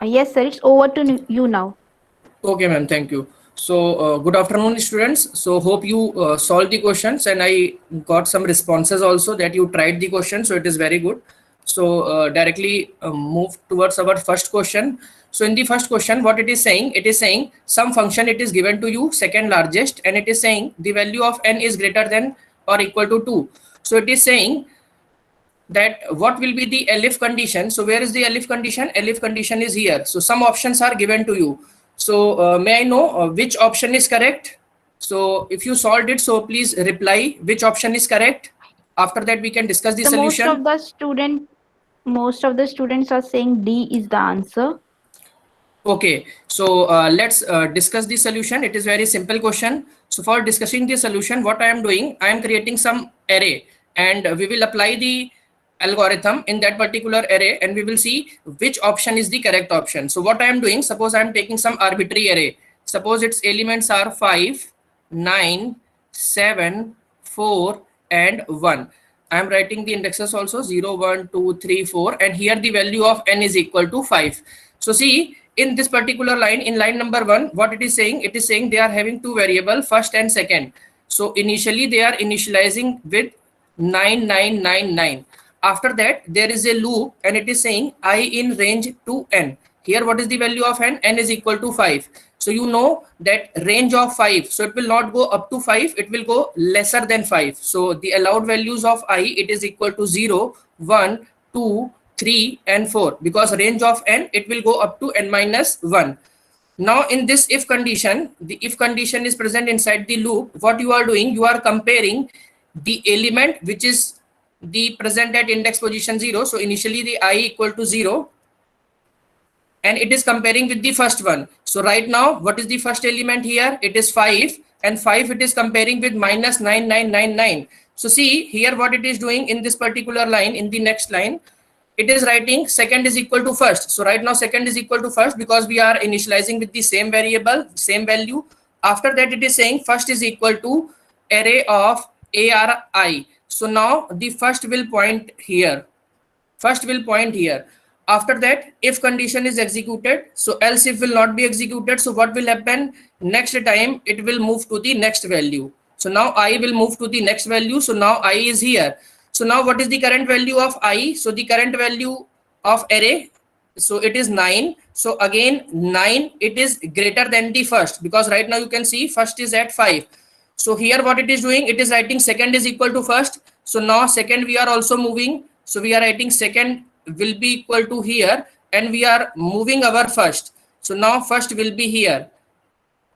Yes, sir. It's over to you now. Okay, ma'am. Thank you. So, good afternoon, students. So, hope you solved the questions, and I got some responses also that you tried the question. So, it is very good. So, directly move towards our first question. So, in the first question, what it is saying some function it is given to you, second largest, and it is saying the value of n is greater than or equal to 2. So, it is saying that what will be the elif condition. So where is the elif condition? Elif condition is here. So some options are given to you. So may I know which option is correct? So if you solved it, so please reply which option is correct. After that we can discuss the So solution. most of the students are saying D is the answer. Okay, so let's discuss the solution. It is very simple question. So for discussing the solution, what I am doing, I am creating some array, and we will apply the algorithm in that particular array, and we will see which option is the correct option. So what I am doing, suppose I am taking some arbitrary array. Suppose its elements are 5, 9, 7, 4, and 1. I am writing the indexes also 0, 1, 2, 3, 4, and here the value of n is equal to 5. So see, in this particular line, in line number 1, what it is saying? It is saying they are having two variable, first and second. So initially they are initializing with 9999. After that, there is a loop and it is saying I in range to n. Here, what is the value of n? N is equal to 5. So you know that range of 5. So it will not go up to 5. It will go lesser than 5. So the allowed values of I, it is equal to 0, 1, 2, 3, and 4. Because range of n, it will go up to n minus 1. Now in this if condition, the if condition is present inside the loop. What you are doing, you are comparing the element which is the present at index position 0. So initially the I equal to 0, and it is comparing with the first one. So right now, what is the first element here? It is 5, and 5 it is comparing with minus 9999. So see here what it is doing in this particular line, in the next line, it is writing second is equal to first. So right now second is equal to first because we are initializing with the same variable, same value. After that it is saying first is equal to array of ARI. So now the first will point here. First will point here. After that, if condition is executed, so else if will not be executed. So what will happen? Next time it will move to the next value. So now I will move to the next value. So now I is here. So now what is the current value of I? So the current value of array, so it is 9. So again 9, it is greater than the first because right now you can see first is at 5. So here what it is doing, it is writing second is equal to first. So now second we are also moving. So we are writing second will be equal to here, and we are moving our first. So now first will be here.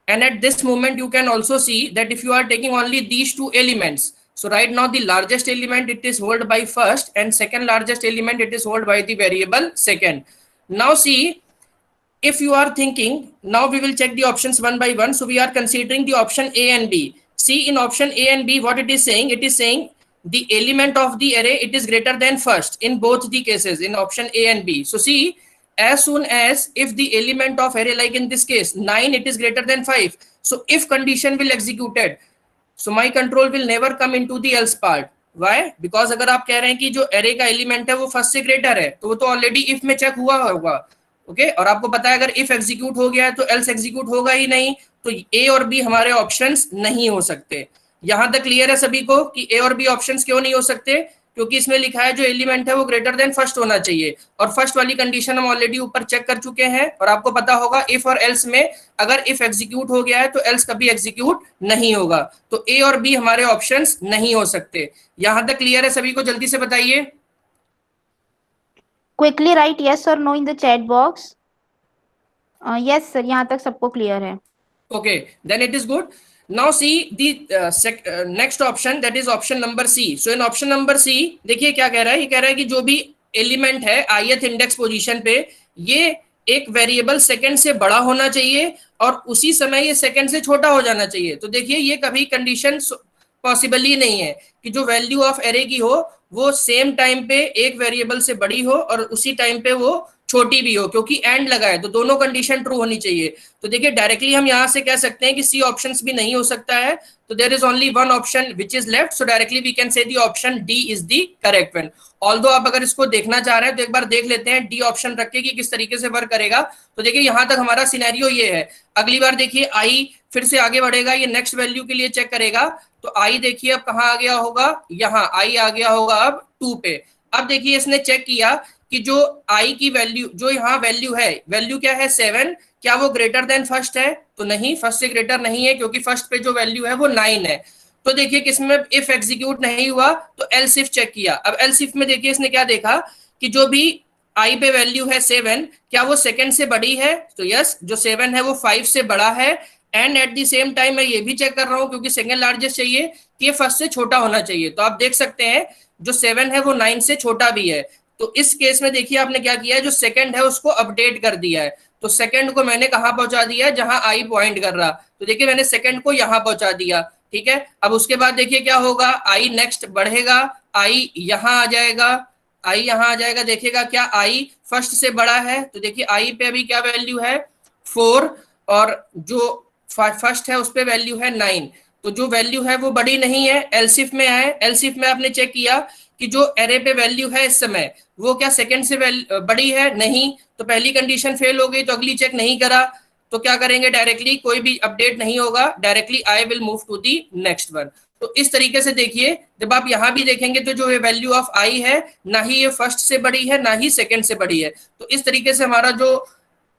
And at this moment you can also see that if you are taking only these two elements, so right now the largest element it is held by first, and second largest element it is held by the variable second. Now see, if you are thinking, now we will check the options one by one. So we are considering the option A and B. See, in option A and B, what it is saying? It is saying the element of the array, it is greater than first in both the cases in option A and B. So see, as soon as if the element of array, like in this case 9, it is greater than 5. So if condition will executed, so my control will never come into the else part. Why? Because अगर आप कह रहे हैं कि जो array का element है वो first से greater है, तो वो तो already if में check हुआ होगा. ओके, और आपको पता है अगर if execute हो गया है तो else execute होगा ही नहीं, तो A और B हमारे options नहीं हो सकते. यहां तक क्लियर है सभी को कि A और B options क्यों नहीं हो सकते? क्योंकि इसमें लिखा है जो एलिमेंट है वो ग्रेटर देन फर्स्ट होना चाहिए, और फर्स्ट वाली कंडीशन हम ऑलरेडी ऊपर चेक कर चुके हैं, और आपको पता होगा इफ और एल्स में अगर इफ एग्जीक्यूट हो गया है तो एल्स कभी एग्जीक्यूट नहीं होगा. तो ए और बी हमारे ऑप्शंस नहीं हो सकते. यहां तक क्लियर है सभी को? जल्दी से बताइए. Quickly write yes or no in the chat box. Yes, sir. यहाँ तक सबको clear है. Okay, then it is good. Now see the next option, that is option number C. So in option number C देखिए क्या कह रहा है. ये कह रहा है कि जो भी एलिमेंट है ith इंडेक्स पोजीशन पे, ये एक वेरिएबल सेकंड से बड़ा होना चाहिए और उसी समय ये सेकंड से छोटा हो जाना चाहिए. तो देखिए ये कभी कंडीशन पॉसिबल ही नहीं है कि जो वैल्यू ऑफ एरे की हो वो सेम टाइम पे एक वेरिएबल से बड़ी हो और उसी टाइम पे वो छोटी भी हो, क्योंकि एंड लगा है तो दोनों कंडीशन ट्रू होनी चाहिए। तो देखिए डायरेक्टली हम यहां से कह सकते हैं कि सी ऑप्शंस भी नहीं हो सकता है, तो there is only one option which is left, so directly we can say the option D is the correct one. Although आप अगर इसको देखना चाह रहे हैं तो एक बार देख लेते हैं डी ऑप्शन रख के कि किस तरीके से वर्क करेगा। तो देखिए यहां तक हमारा सिनेरियो ये है। अगली बार देखिए आई फिर से आगे बढ़ेगा, ये नेक्स्ट वैल्यू के लिए चेक करेगा, तो आई देखिए अब कहां आ गया होगा, यहाँ आई आ गया होगा अब 2 पे। अब देखिए इसने चेक किया कि जो आई की वैल्यू, जो यहाँ वैल्यू है, वैल्यू क्या है 7, क्या वो ग्रेटर देन फर्स्ट है? तो नहीं, फर्स्ट से ग्रेटर नहीं है, क्योंकि फर्स्ट पे जो वैल्यू है वो 9 है। तो देखिए किसमें इफ एग्जीक्यूट नहीं हुआ, तो एल्स इफ चेक किया। अब एल्स इफ में देखिए इसने क्या देखा कि जो भी आई पे वैल्यू है 7, क्या वो सेकंड से बड़ी है? तो यस, जो 7 है वो 5 से बड़ा है। And at the same time मैं ये भी चेक कर रहा हूं, क्योंकि सेकंड लार्जेस्ट चाहिए, कि ये फर्स्ट से छोटा होना चाहिए। तो आप देख सकते हैं जो 7 है वो 9 से छोटा भी है। तो इस केस में देखिए आपने क्या किया है, जो सेकंड है उसको अपडेट कर दिया है। तो सेकंड को मैंने कहां पहुंचा दिया, जहां आई पॉइंट कर रहा, तो देखिए मैंने सेकंड को यहां पहुंचा दिया। ठीक है, अब उसके बाद देखिए क्या होगा, आई नेक्स्ट बढ़ेगा, आई यहां आ जाएगा, आई यहां आ जाएगा, देखेगा क्या आई फर्स्ट से बड़ा है? तो देखिए आई पे अभी क्या वैल्यू है 4, और जो फर्स्ट है उस पे वैल्यू है 9। तो जो वैल्यू है वो बड़ी नहीं है। एलसीफ में आए, एलसीफ में आपने चेक किया कि जो एरे पे वैल्यू है इस समय वो क्या सेकंड से बड़ी है? नहीं, तो पहली कंडीशन फेल हो गई, तो अगली चेक नहीं करा। तो क्या करेंगे, डायरेक्टली कोई भी अपडेट नहीं होगा, directly I will move to the next one. तो इस तरीके से देखिए जब आप यहां भी देखेंगे तो जो ये वैल्यू ऑफ आई है, ना ही ये फर्स्ट से बड़ी है ना ही सेकंड से बड़ी है। तो इस तरीके से हमारा जो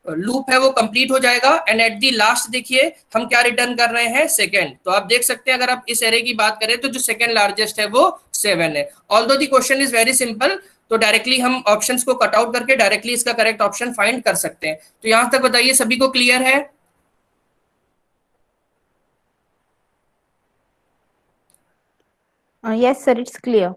लूप है वो कंप्लीट हो जाएगा। एंड एट दी लास्ट देखिए हम क्या रिटर्न कर रहे हैं, सेकंड। तो आप देख सकते हैं अगर आप इस एरे की बात करें तो जो सेकंड लार्जेस्ट है वो 7 है। Although the question is very simple, तो डायरेक्टली हम ऑप्शंस को कट आउट करके डायरेक्टली इसका करेक्ट ऑप्शन फाइंड कर सकते हैं। तो यहां तक बताइए सभी को क्लियर है? Yes, sir, it's clear.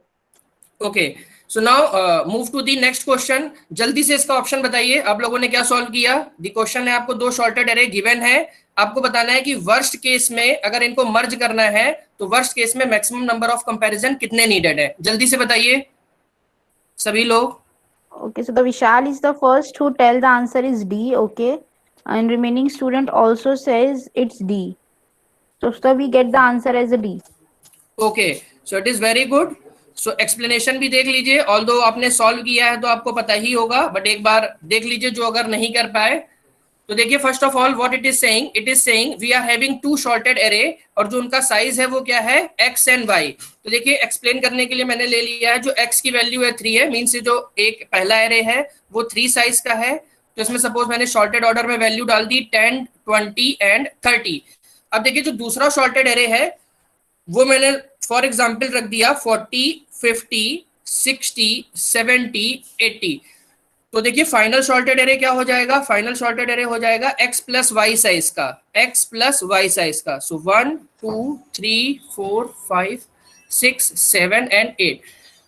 Okay, so now move to the next question. जल्दी से इसका ऑप्शन बताइए आप लोगों ने क्या सॉल्व किया। दी क्वेश्चन है आपको दो शॉर्टेड एरे गिवन है, आपको बताना है कि वर्स्ट केस में अगर इनको मर्ज करना है तो वर्स्ट केस में मैक्सिमम नंबर ऑफ कंपैरिजन कितने नीडेड है, जल्दी से बताइए सभी लोग। Okay, so the Vishal is the first who tell the answer is D. Okay, and remaining student also says it's D. So we get the answer as a D. Okay, so it is very good. So explanation भी देख लीजिए, although आपने solve किया है तो आपको पता ही होगा, बट एक बार देख लीजिए जो अगर नहीं कर पाए। तो देखिए first of all what it is saying we are having to sorted array, और जो उनका साइज है वो क्या है, x एंड y। तो देखिए एक्सप्लेन करने के लिए मैंने ले लिया है जो x की वैल्यू है 3 है, मीन से जो एक पहला एरे है वो 3 साइज का है। तो इसमें सपोज मैंने शॉर्टेड ऑर्डर में वैल्यू डाल दी 10, 20 एंड 30। अब देखिए जो दूसरा शॉर्टेड एरे है वो मैंने फॉर एग्जाम्पल रख दिया 40, 50, 60, 70, 80। तो देखिए फाइनल शॉर्टेड एरे क्या हो जाएगा, फाइनल शॉर्टेड एरे हो जाएगा x प्लस वाई साइज का, x प्लस वाई साइज का। सो 1, 2, 3, 4, 5, 6, 7 एंड 8।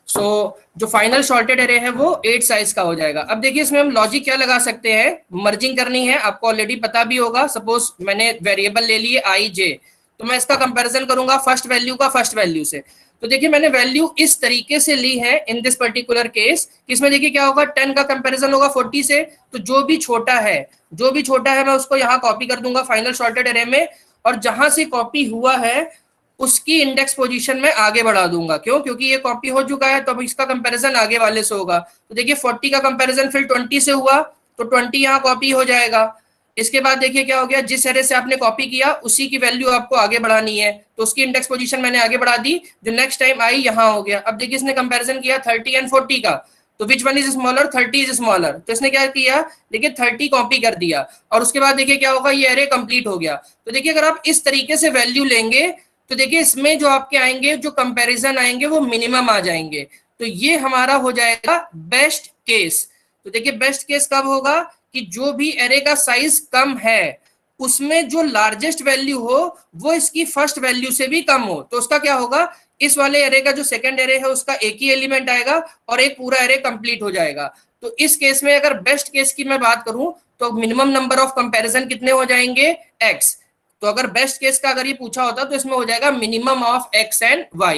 सो जो फाइनल शॉर्टेड एरे है वो 8 साइज का हो जाएगा। अब देखिए इसमें हम लॉजिक क्या लगा सकते हैं, मर्जिंग करनी है, आपको ऑलरेडी पता भी होगा। सपोज मैंने वेरिएबल ले लिए आई जे, तो मैं इसका कंपैरिजन करूंगा फर्स्ट वैल्यू का फर्स्ट वैल्यू से। तो देखिए मैंने वैल्यू इस तरीके से ली है इन दिस पर्टिकुलर केस, इसमें देखिए क्या होगा, 10 का कंपैरिजन होगा 40 से, तो जो भी छोटा है मैं उसको यहाँ कॉपी कर दूंगा फाइनल शॉर्टेड एरे में, और जहां से कॉपी हुआ है उसकी इंडेक्स पोजीशन में आगे बढ़ा दूंगा। क्यों? क्योंकि ये कॉपी हो चुका है, तो अब इसका कंपैरिजन आगे वाले से होगा। तो देखिए 40 का कंपैरिजन फिर 20 से हुआ, तो 20 यहाँ कॉपी हो जाएगा। इसके बाद देखिए क्या हो गया, जिस एरे से आपने कॉपी किया उसी की वैल्यू आपको आगे बढ़ानी है, तो उसकी इंडेक्स पोजीशन मैंने आगे बढ़ा दी, जो नेक्स्ट टाइम आई यहाँ हो गया। अब देखिए इसने कंपैरिजन किया 30 एंड 40 का, तो which one is smaller, 30 is smaller. तो इसने क्या किया, देखिए 30 कॉपी कर दिया, और उसके बाद देखिए क्या होगा, ये एरे कंप्लीट हो गया। तो देखिए अगर आप इस तरीके से वैल्यू लेंगे तो देखिए इसमें जो आपके आएंगे, जो कंपैरिजन आएंगे वो मिनिमम आ जाएंगे। तो ये हमारा हो जाएगा बेस्ट केस। तो देखिए बेस्ट केस कब होगा, कि जो भी एरे का साइज कम है उसमें जो लार्जेस्ट वैल्यू हो वो इसकी फर्स्ट वैल्यू से भी कम हो, तो उसका क्या होगा, इस वाले एरे का जो सेकंड एरे है उसका एक ही एलिमेंट आएगा और एक पूरा एरे कंप्लीट हो जाएगा। तो इस केस में अगर बेस्ट केस की मैं बात करूं तो मिनिमम नंबर ऑफ कंपैरिजन कितने हो जाएंगे, x। तो अगर बेस्ट केस का अगर ये पूछा होता तो इसमें हो जाएगा minimum of x and y।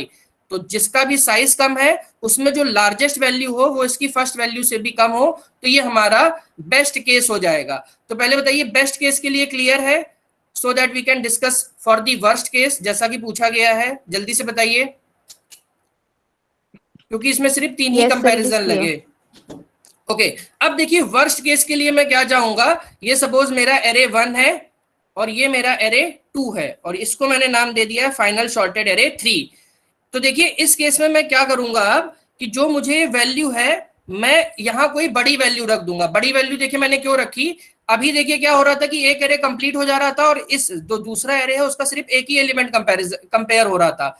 तो जिसका भी साइज कम है उसमें जो लार्जेस्ट वैल्यू हो वो इसकी फर्स्ट वैल्यू से भी कम हो, तो ये हमारा बेस्ट केस हो जाएगा। तो पहले बताइए बेस्ट केस के लिए क्लियर है, so that we can discuss for the worst case, जैसा कि पूछा गया है, जल्दी से बताइए, क्योंकि इसमें सिर्फ 3 ही Yes, sir, it is comparison clear. लगे। ओके, अब देखिए वर्स्ट केस के लिए मैं क्या चाहूंगा, ये सपोज मेरा एरे 1 है और ये मेरा एरे 2 है और इसको मैंने नाम दे दिया है फाइनल सॉर्टेड एरे 3। तो देखिए इस केस में मैं क्या करूंगा अब कि जो मुझे वैल्यू है मैं यहां कोई बड़ी वैल्यू रख दूंगा। बड़ी वैल्यू देखिए मैंने क्यों रखी, अभी देखिए क्या हो रहा था कि एक एरे कंप्लीट हो जा रहा था और इस जो दूसरा एरे है उसका सिर्फ एक ही एलिमेंट कंपेयर हो रहा था।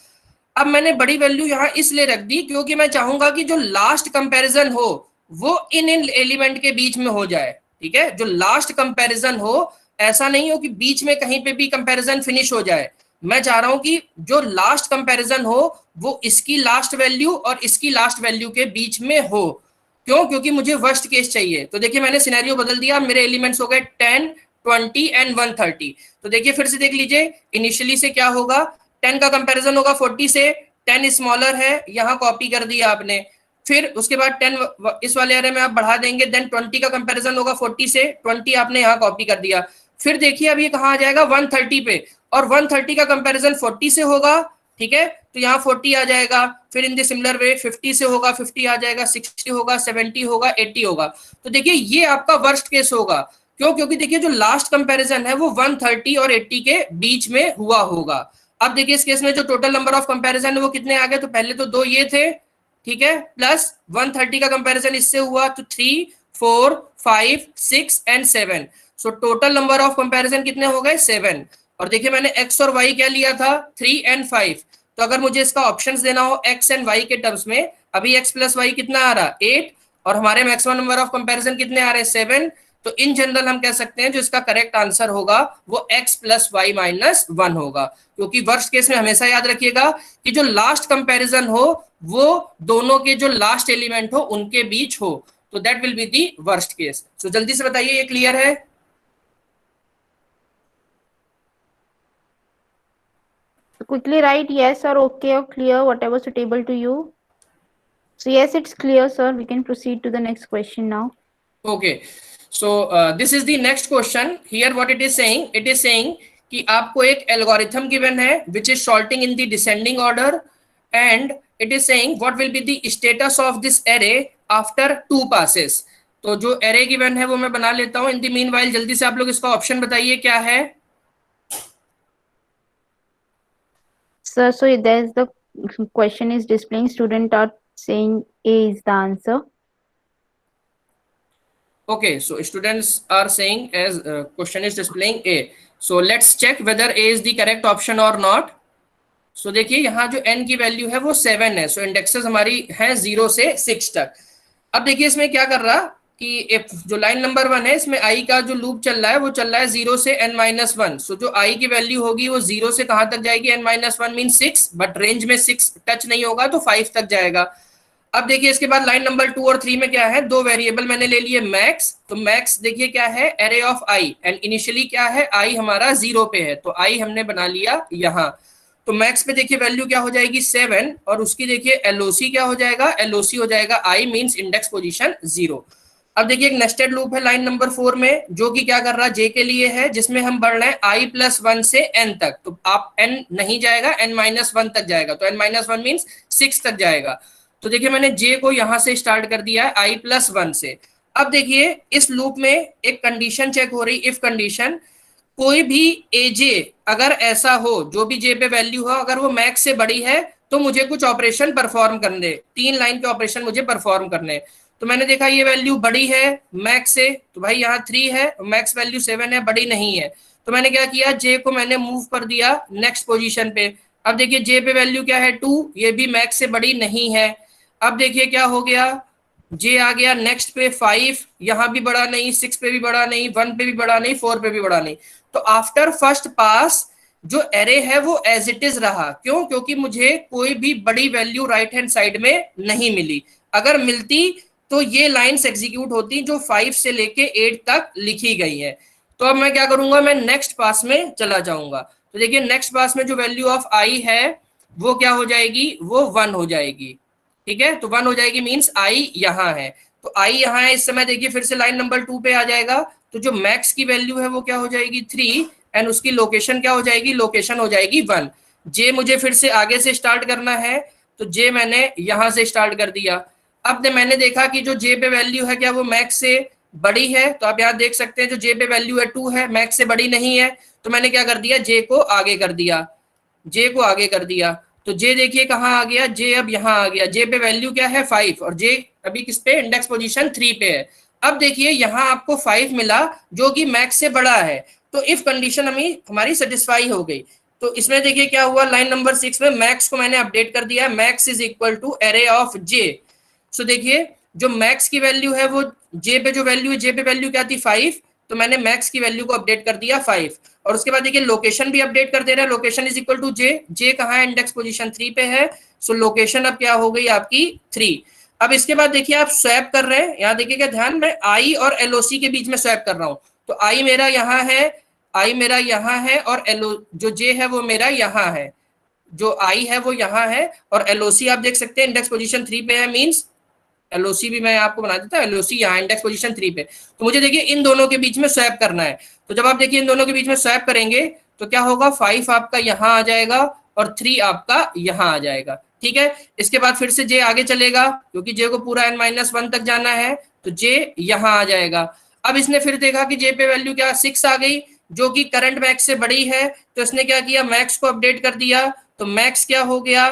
अब मैंने बड़ी वैल्यू यहां इसलिए रख दी क्योंकि मैं चाहूंगा कि जो लास्ट कंपैरिजन हो वो इन एलिमेंट के बीच में हो जाए। ठीक है, जो लास्ट कंपैरिजन हो, ऐसा नहीं हो कि बीच में कहीं पे भी कंपैरिजन फिनिश हो जाए। मैं चाह रहा हूं कि जो लास्ट कंपैरिजन हो वो इसकी लास्ट वैल्यू और इसकी लास्ट वैल्यू के बीच में हो। क्यों? क्योंकि मुझे वर्स्ट केस चाहिए। तो देखिए मैंने सिनेरियो बदल दिया, मेरे एलिमेंट्स हो गए 10, 20 एंड 130। तो देखिए फिर से देख लीजिए, इनिशियली से क्या होगा, 10 का कंपैरिजन होगा 40 से, 10 स्मॉलर है, यहां कॉपी कर दिया आपने। फिर उसके बाद 10 इस वाले एरे में आप बढ़ा देंगे, देन 20 का कंपैरिजन होगा 40 से, 20 आपने यहाँ कॉपी कर दिया। फिर देखिए अब ये कहाँ आ जाएगा 130 पे, और 130 का कंपैरिजन 40 से होगा। ठीक है, तो यहाँ 40 आ जाएगा। फिर इन द सिमिलर वे 50 से होगा, 50 आ जाएगा, 60 होगा, 70 होगा, 80 होगा। तो देखिए ये आपका वर्स्ट केस होगा। क्यों? क्योंकि देखिए जो लास्ट कंपैरिजन है वो 130 और 80 के बीच में हुआ होगा। अब देखिए इस केस में जो टोटल नंबर ऑफ कंपैरिजन है वो कितने आ गए, तो पहले तो 2 ये थे, ठीक है, प्लस 130 का कंपैरिजन इससे हुआ तो 3, 4, 5, 6 and 7। So total number of comparison कितने हो गए 7। और देखिए मैंने x और y क्या लिया था 3 एंड 5। तो अगर मुझे इसका ऑप्शंस देना हो x एंड y के टर्म्स में, अभी x प्लस y कितना आ रहा 8 और हमारे मैक्सिमम नंबर ऑफ कंपैरिजन कितने आ रहे 7। तो इन जनरल हम कह सकते हैं जो इसका करेक्ट आंसर होगा वो x प्लस वाई माइनस 1 होगा। क्योंकि वर्स्ट केस में हमेशा याद रखिएगा कि जो लास्ट कंपैरिजन हो वो दोनों के जो लास्ट एलिमेंट हो उनके बीच हो, तो that will be the worst case. So जल्दी से बताइए ये क्लियर है? Quickly write yes or okay or clear, whatever suitable to you. So yes, it's clear, sir. We can proceed to the next question now. Okay, so this is the next question. Here what it is saying कि आपको एक algorithm given है which is sorting in the descending order and it is saying what will be the status of this array after 2 passes. तो जो array given है वो मैं बना लेता हूँ। in the meanwhile जल्दी से आप लोग इसका ऑप्शन बताइए क्या है। Sir, so there's the question is displaying, student are saying A is the answer. Okay, so students are saying as question is displaying A. So let's check whether A is the correct option or not. So देखिए यहाँ जो n की value है वो 7 है। सो indexes हमारी हैं 0 से 6 तक। अब देखिए इसमें क्या कर रहा कि जो लाइन नंबर 1 है इसमें i का जो लूप चल रहा है वो चल रहा है 0 से n-1। सो जो i की वैल्यू होगी वो 0 से कहाँ तक जाएगी, n-1 मीन 6, बट रेंज में 6 टच नहीं होगा तो 5 तक जाएगा। अब देखिए इसके बाद लाइन नंबर 2 और 3 में क्या है, दो वेरिएबल मैंने ले लिए मैक्स। तो मैक्स देखिए क्या है, array of I, and initially क्या है, आई हमारा 0 पे है तो आई हमने बना लिया यहाँ। तो मैक्स पे देखिए वैल्यू क्या हो जाएगी 7 और उसकी देखिए एलओसी क्या हो जाएगा, एलओसी हो जाएगा आई मींस इंडेक्स पोजीशन 0। अब देखिए एक नेस्टेड लूप है लाइन नंबर 4 में जो कि क्या कर रहा है, जे के लिए है, जिसमें हम बढ़ रहे हैं आई प्लस 1 से एन तक। तो आप एन नहीं जाएगा, एन माइनस 1 तक जाएगा, तो एन माइनस 1 मीन्स 6 तक जाएगा। तो देखिए मैंने जे को यहां से स्टार्ट कर दिया है आई प्लस 1 से। अब देखिए इस लूप में एक कंडीशन चेक हो रही, इफ कंडीशन, कोई भी एजे अगर ऐसा हो, जो भी जे पे वैल्यू हो अगर वो मैक्स से बड़ी है तो मुझे कुछ ऑपरेशन परफॉर्म करने, 3 लाइन के ऑपरेशन मुझे परफॉर्म करने। तो मैंने देखा ये वैल्यू बड़ी है मैक्स से, तो भाई यहाँ 3 है, मैक्स वैल्यू 7 है, बड़ी नहीं है। तो मैंने क्या किया, जे को मैंने मूव कर दिया नेक्स्ट पोजीशन पे। अब देखिए जे पे वैल्यू क्या है 2, ये भी मैक्स से बड़ी नहीं है। अब देखिए क्या हो गया, जे आ गया नेक्स्ट पे 5, यहां भी बड़ा नहीं, 6 पे भी बड़ा नहीं, 1 पे भी बड़ा नहीं, 4 पे भी बड़ा नहीं। तो आफ्टर फर्स्ट पास जो एरे है वो एज इट इज रहा। क्यों? क्योंकि मुझे कोई भी बड़ी वैल्यू राइट हैंड साइड में नहीं मिली। अगर मिलती तो ये लाइंस एग्जीक्यूट होती जो 5 से लेके 8 तक लिखी गई है। तो अब मैं क्या करूंगा, मैं नेक्स्ट पास में चला जाऊंगा। तो देखिए नेक्स्ट पास में जो वैल्यू ऑफ आई है वो क्या हो जाएगी, वो 1 हो जाएगी। ठीक है, तो 1 हो जाएगी मीन्स आई यहाँ है, तो आई यहाँ है। इस समय देखिए फिर से लाइन नंबर 2 पे आ जाएगा, तो जो मैक्स की वैल्यू है वो क्या हो जाएगी 3, एंड उसकी लोकेशन क्या हो जाएगी, लोकेशन हो जाएगी 1। जे मुझे फिर से आगे से स्टार्ट करना है, तो जे मैंने यहां से स्टार्ट कर दिया। अब मैंने देखा कि जो जे पे वैल्यू है क्या वो मैक्स से बड़ी है, तो आप यहाँ देख सकते हैं जो जे पे वैल्यू है 2 है, मैक्स से बड़ी नहीं है, तो मैंने क्या कर दिया, जे को आगे कर दिया, जे को आगे कर दिया। तो जे देखिए कहाँ आ गया, जे अब यहाँ आ गया, जे पे वैल्यू क्या है 5, और जे अभी किस पे, इंडेक्स पोजीशन 3 पे है। अब देखिए यहाँ आपको 5 मिला जो कि मैक्स से बड़ा है, तो इफ कंडीशन हमारी सेटिस्फाई हो गई। तो इसमें देखिए क्या हुआ, लाइन नंबर 6 में मैक्स को मैंने अपडेट कर दिया, max is equal to array of J. So देखिए जो मैक्स की वैल्यू है वो जे पे जो वैल्यू है, जे पे वैल्यू क्या थी 5, तो मैंने मैक्स की वैल्यू को अपडेट कर दिया 5। और उसके बाद देखिए लोकेशन भी अपडेट कर दे रहा है, लोकेशन इज इक्वल टू जे, जे कहाँ है, इंडेक्स पोजीशन 3 पे है, सो लोकेशन अब क्या हो गई आपकी 3। अब इसके बाद देखिए आप स्वैप कर रहे हैं, यहाँ देखिएगा ध्यान, मैं आई और एलओसी के बीच में स्वैप कर रहा हूँ, तो आई मेरा यहाँ है, आई मेरा यहाँ है, और एलओ जो जे है वो मेरा यहाँ है, जो आई है वो यहाँ है, और एलओसी आप देख सकते हैं इंडेक्स पोजीशन 3 पे है, मींस एलओसी भी मैं आपको बना देता हूँ, एलओसी यहाँ इंडेक्स पोजीशन 3 पे। तो मुझे देखिए इन दोनों के बीच में स्वैप करना है, तो जब आप देखिए इन दोनों के बीच में स्वैप करेंगे तो क्या होगा, 5 आपका यहाँ आ जाएगा और 3 आपका यहाँ आ जाएगा। ठीक है, इसके बाद फिर से जे आगे चलेगा, क्योंकि जे को पूरा n-1 तक जाना है, तो जे यहाँ आ जाएगा। अब इसने फिर देखा कि जे पे वैल्यू क्या 6 आ गई, जो कि करंट मैक्स से बड़ी है, तो इसने क्या किया, मैक्स को अपडेट कर दिया, तो मैक्स क्या हो गया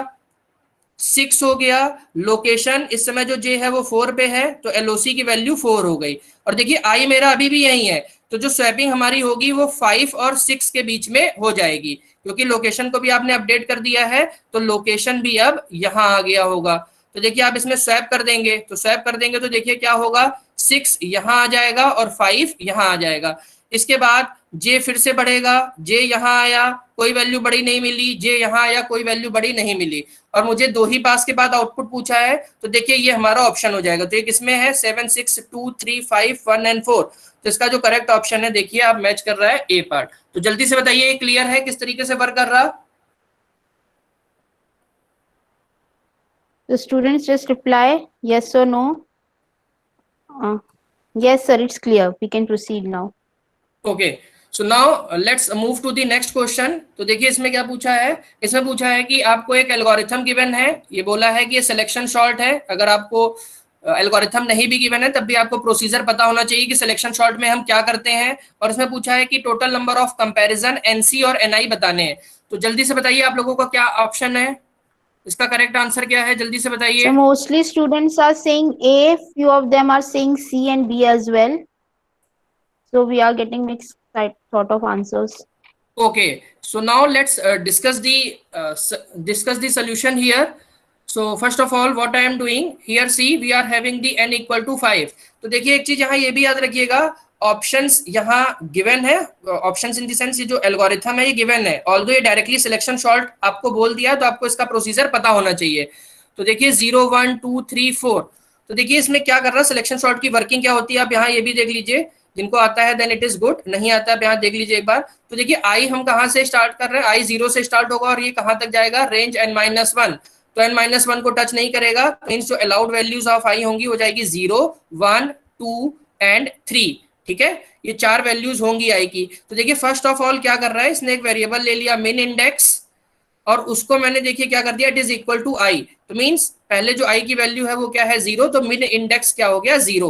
6 हो गया। लोकेशन इस समय जो जे है वो 4 पे है, तो एलओसी की वैल्यू 4 हो गई। और देखिए आई मेरा अभी भी यही है, तो जो स्वैपिंग हमारी होगी वो 5 और 6 के बीच में हो जाएगी, क्योंकि लोकेशन को भी आपने अपडेट कर दिया है, तो लोकेशन भी अब यहाँ आ गया होगा। तो देखिए आप इसमें स्वैप कर देंगे, तो स्वैप कर देंगे तो देखिए क्या होगा, 6 यहाँ आ जाएगा और 5 यहाँ आ जाएगा। इसके बाद जे फिर से बढ़ेगा, जे यहाँ आया, कोई वैल्यू बड़ी नहीं मिली, जे यहाँ आया, कोई वैल्यू बड़ी नहीं मिली, और मुझे 2 ही पास के बाद आउटपुट पूछा है, तो देखिए ये हमारा ऑप्शन हो जाएगा। तो एक इसमें है 7 6 2 3 5 1 एंड 4, तो इसका जो करेक्ट ऑप्शन है देखिए आप मैच कर रहा है ए पार्ट। तो जल्दी से बताइए क्लियर है किस तरीके से वर्क कर रहा। The students just reply yes or no. Yes sir, it's clear, we can proceed now. Okay, so now let's move to the next question. तो देखिए इसमें क्या पूछा है, इसमें पूछा है कि आपको एक एल्गोरिथम गिवन है, ये बोला है कि ये सिलेक्शन शॉर्ट है। अगर आपको एल्गोरिथम नहीं भी गिवन है तब भी आपको प्रोसीजर पता होना चाहिए कि सिलेक्शन शॉर्ट में हम क्या करते हैं। और इसमें पूछा है कि total number of comparison NC और एनआई बताने हैं। तो जल्दी से बताइए आप लोगों का क्या ऑप्शन है, इसका करेक्ट आंसर क्या है, जल्दी से बताइए। So mostly students are saying A, few of them are saying C and B as well. So we are getting mixed sort of answers. Okay, so now let's discuss the solution here. So first of all, what I am doing here, see we are having the n equal to 5. तो देखिए एक चीज यहाँ ये भी याद रखिएगा, options यहाँ गिवन है, ऑप्शंस इन द सेंस ये जो एल्गोरिथम है ये गिवन है, ऑल्दो ये डायरेक्टली सिलेक्शन सॉर्ट आपको बोल दिया, तो आपको इसका प्रोसीजर पता होना चाहिए। तो देखिए 0 1 2 3 4, तो देखिए इसमें क्या कर रहा है, सिलेक्शन सॉर्ट की वर्किंग क्या होती है, आप यहाँ ये भी देख लीजिए, जिनको आता है देन इट इज गुड, नहीं आता है यहाँ देख लीजिए एक बार। तो देखिए आई हम कहाँ से स्टार्ट कर रहे हैं, आई 0 से स्टार्ट होगा और ये कहाँ तक जाएगा, रेंज n-1, तो n-1 को टच नहीं करेगा, मींस जो अलाउड वैल्यूज ऑफ आई होंगी वो जाएगी 0 1 2 एंड 3। ठीक है, ये 4 वैल्यूज होंगी आई की। तो देखिए फर्स्ट ऑफ ऑल क्या कर रहा है, इसने एक वेरिएबल ले लिया मिन इंडेक्स, और उसको मैंने देखिए क्या कर दिया, इट इज इक्वल टू आई, तो मींस पहले जो आई की वैल्यू है वो क्या है 0, तो मिन इंडेक्स क्या हो गया 0,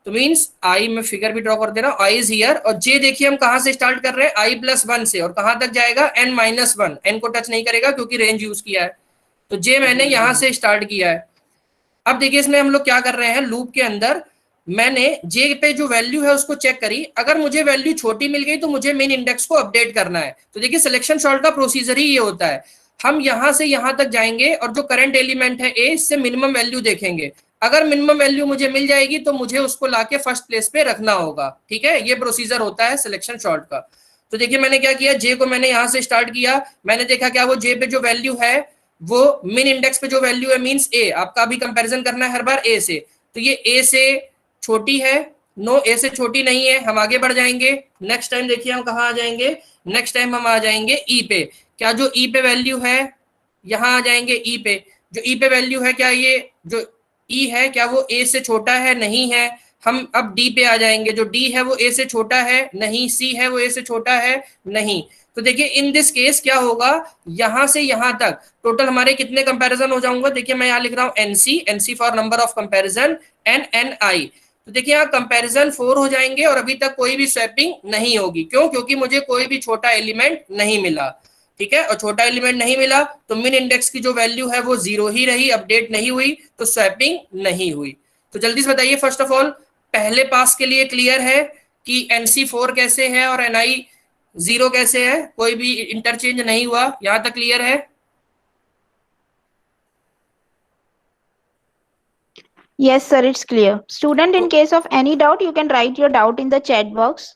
तो मींस आई में फिगर भी ड्रॉ कर दे रहा हूं, आई इज हियर। और जे देखिए हम कहां से स्टार्ट कर रहे हैं, आई प्लस 1 से, और कहां तक जाएगा n-1, n को टच नहीं करेगा क्योंकि रेंज यूज किया है, तो जे मैंने यहां से स्टार्ट किया है। अब देखिए इसमें हम लोग क्या कर रहे हैं, लूप के अंदर मैंने जे पे जो वैल्यू है उसको चेक करी, अगर मुझे वैल्यू छोटी मिल गई तो मुझे मेन इंडेक्स को अपडेट करना है। तो देखिए सिलेक्शन सॉर्ट का प्रोसीजर ही ये होता है, हम यहां से यहां तक जाएंगे और जो करंट एलिमेंट है ए, इससे मिनिमम वैल्यू देखेंगे, अगर मिनिमम वैल्यू मुझे मिल जाएगी तो मुझे उसको लाके फर्स्ट प्लेस पे रखना होगा। ठीक है, ये प्रोसीजर होता है सिलेक्शन सॉर्ट का। तो देखिए मैंने क्या किया, जे को मैंने यहां से स्टार्ट किया, मैंने देखा क्या वो जे पे जो वैल्यू है वो मिन इंडेक्स पे जो वैल्यू है मींस ए, आपका अभी कंपैरिजन करना है हर बार ए से, तो ये ए से छोटी है, नो ए से छोटी नहीं है, हम आगे बढ़ जाएंगे। नेक्स्ट टाइम देखिए हम कहाँ आ जाएंगे, नेक्स्ट टाइम हम आ जाएंगे ई पे, क्या जो ई पे वैल्यू है यहाँ आ जाएंगे ई पे। जो ई पे वैल्यू है, क्या ये जो ई है क्या वो ए से छोटा है? नहीं है। हम अब डी पे आ जाएंगे, जो डी है वो ए से छोटा है? नहीं। सी है वो ए से छोटा है? नहीं। तो देखिए इन दिस केस क्या होगा, यहां से यहां तक टोटल हमारे कितने कंपैरिजन हो जाऊंगा? देखिए मैं यहां लिख रहा हूं NC, NC for number of comparison, N N I. तो देखिए यहाँ कंपैरिजन 4 हो जाएंगे और अभी तक कोई भी स्वैपिंग नहीं होगी। क्यों? क्योंकि मुझे कोई भी छोटा एलिमेंट नहीं मिला। ठीक है, और छोटा एलिमेंट नहीं मिला तो मिन इंडेक्स की जो वैल्यू है वो 0 ही रही, अपडेट नहीं हुई, तो स्वैपिंग नहीं हुई। तो जल्दी से बताइए, फर्स्ट ऑफ ऑल पहले पास के लिए क्लियर है कि NC4 कैसे है और NI0 कैसे है? कोई भी इंटरचेंज नहीं हुआ, यहां तक क्लियर है? Yes, sir, it's clear. Student, in case of any doubt, you can write your doubt in the chat box.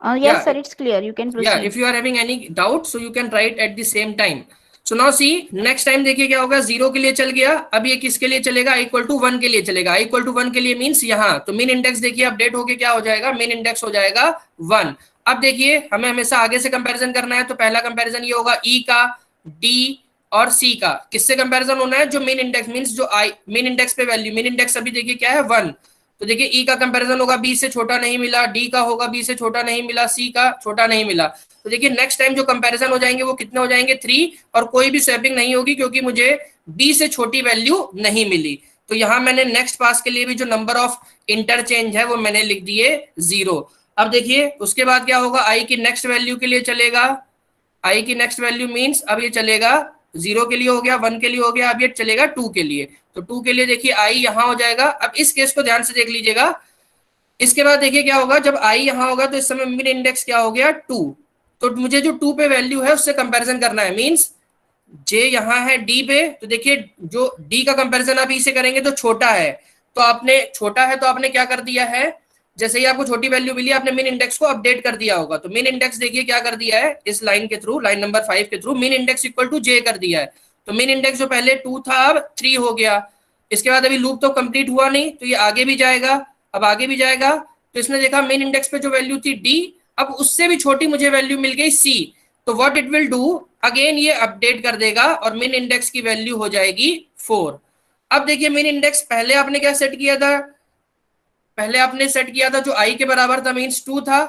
Yes, sir, Yeah, it's clear. You can yeah, if proceed. you are having any doubt so you can write at the same time. So now see, next time देखिए क्या होगा, 0 के लिए चल गया, अब ये किसके लिए चलेगा? इक्वल टू 1 के लिए चलेगा। इक्वल टू 1 के लिए मींस यहाँ तो मीन इंडेक्स देखिए अपडेट होके क्या हो जाएगा, मीन इंडेक्स हो जाएगा 1। अब देखिए हमें हमेशा आगे से कंपैरिजन करना है, तो पहला कंपैरिजन ये होगा ई का, डी और सी का। किससे कंपैरिजन होना है? जो मीन इंडेक्स मींस जो आई मीन इंडेक्स पे वैल्यू, मीन इंडेक्स अभी देखिए क्या है 1। तो देखिए ई का कंपैरिजन होगा, बी से छोटा नहीं मिला, डी का होगा बी से छोटा नहीं मिला, सी का छोटा नहीं मिला। तो देखिए नेक्स्ट टाइम जो कंपैरिजन हो जाएंगे वो कितने हो जाएंगे? 3, और कोई भी स्वैपिंग नहीं होगी क्योंकि मुझे बी से छोटी वैल्यू नहीं मिली। तो यहां मैंने नेक्स्ट पास के लिए भी जो नंबर ऑफ इंटरचेंज है वो मैंने लिख दिए 0। अब देखिए उसके बाद क्या होगा, आई की नेक्स्ट वैल्यू के लिए चलेगा, आई की नेक्स्ट वैल्यू मींस अब ये चलेगा 0 के लिए हो गया, 1 के लिए हो गया, अब ये चलेगा 2 के लिए। तो 2 के लिए देखिए आई यहां हो जाएगा। अब इस केस को ध्यान से देख लीजिएगा, इसके बाद देखिए क्या होगा, जब आई यहां होगा तो इस समय मिन इंडेक्स क्या हो गया 2। तो मुझे जो 2 पे वैल्यू है उससे कंपैरिजन करना है, मींस जे यहां है डी पे, तो देखिए जो डी का कंपैरिजन आप ई से करेंगे तो छोटा है, तो आपने छोटा है तो आपने क्या कर दिया है, जैसे ही आपको छोटी वैल्यू मिली आपने मिन इंडेक्स को अपडेट कर दिया होगा। तो मिन इंडेक्स देखिए क्या कर दिया है, इस लाइन के थ्रू, लाइन नंबर 5 के थ्रू मिन इंडेक्स इक्वल टू जे कर दिया है। तो मिन इंडेक्स जो पहले 2 था अब 3 हो गया। इसके बाद अभी लूप तो कंप्लीट हुआ नहीं, तो ये आगे भी जाएगा, अब आगे भी जाएगा। तो इसने देखा मेन इंडेक्स पे जो वैल्यू थी डी, अब उससे भी छोटी मुझे वैल्यू मिल गई सी। तो what it will do, again ये अपडेट कर देगा और मेन इंडेक्स की वैल्यू हो जाएगी 4। अब देखिए मेन इंडेक्स पहले आपने क्या सेट किया था, पहले आपने सेट किया था जो आई के बराबर था, मींस 2 था।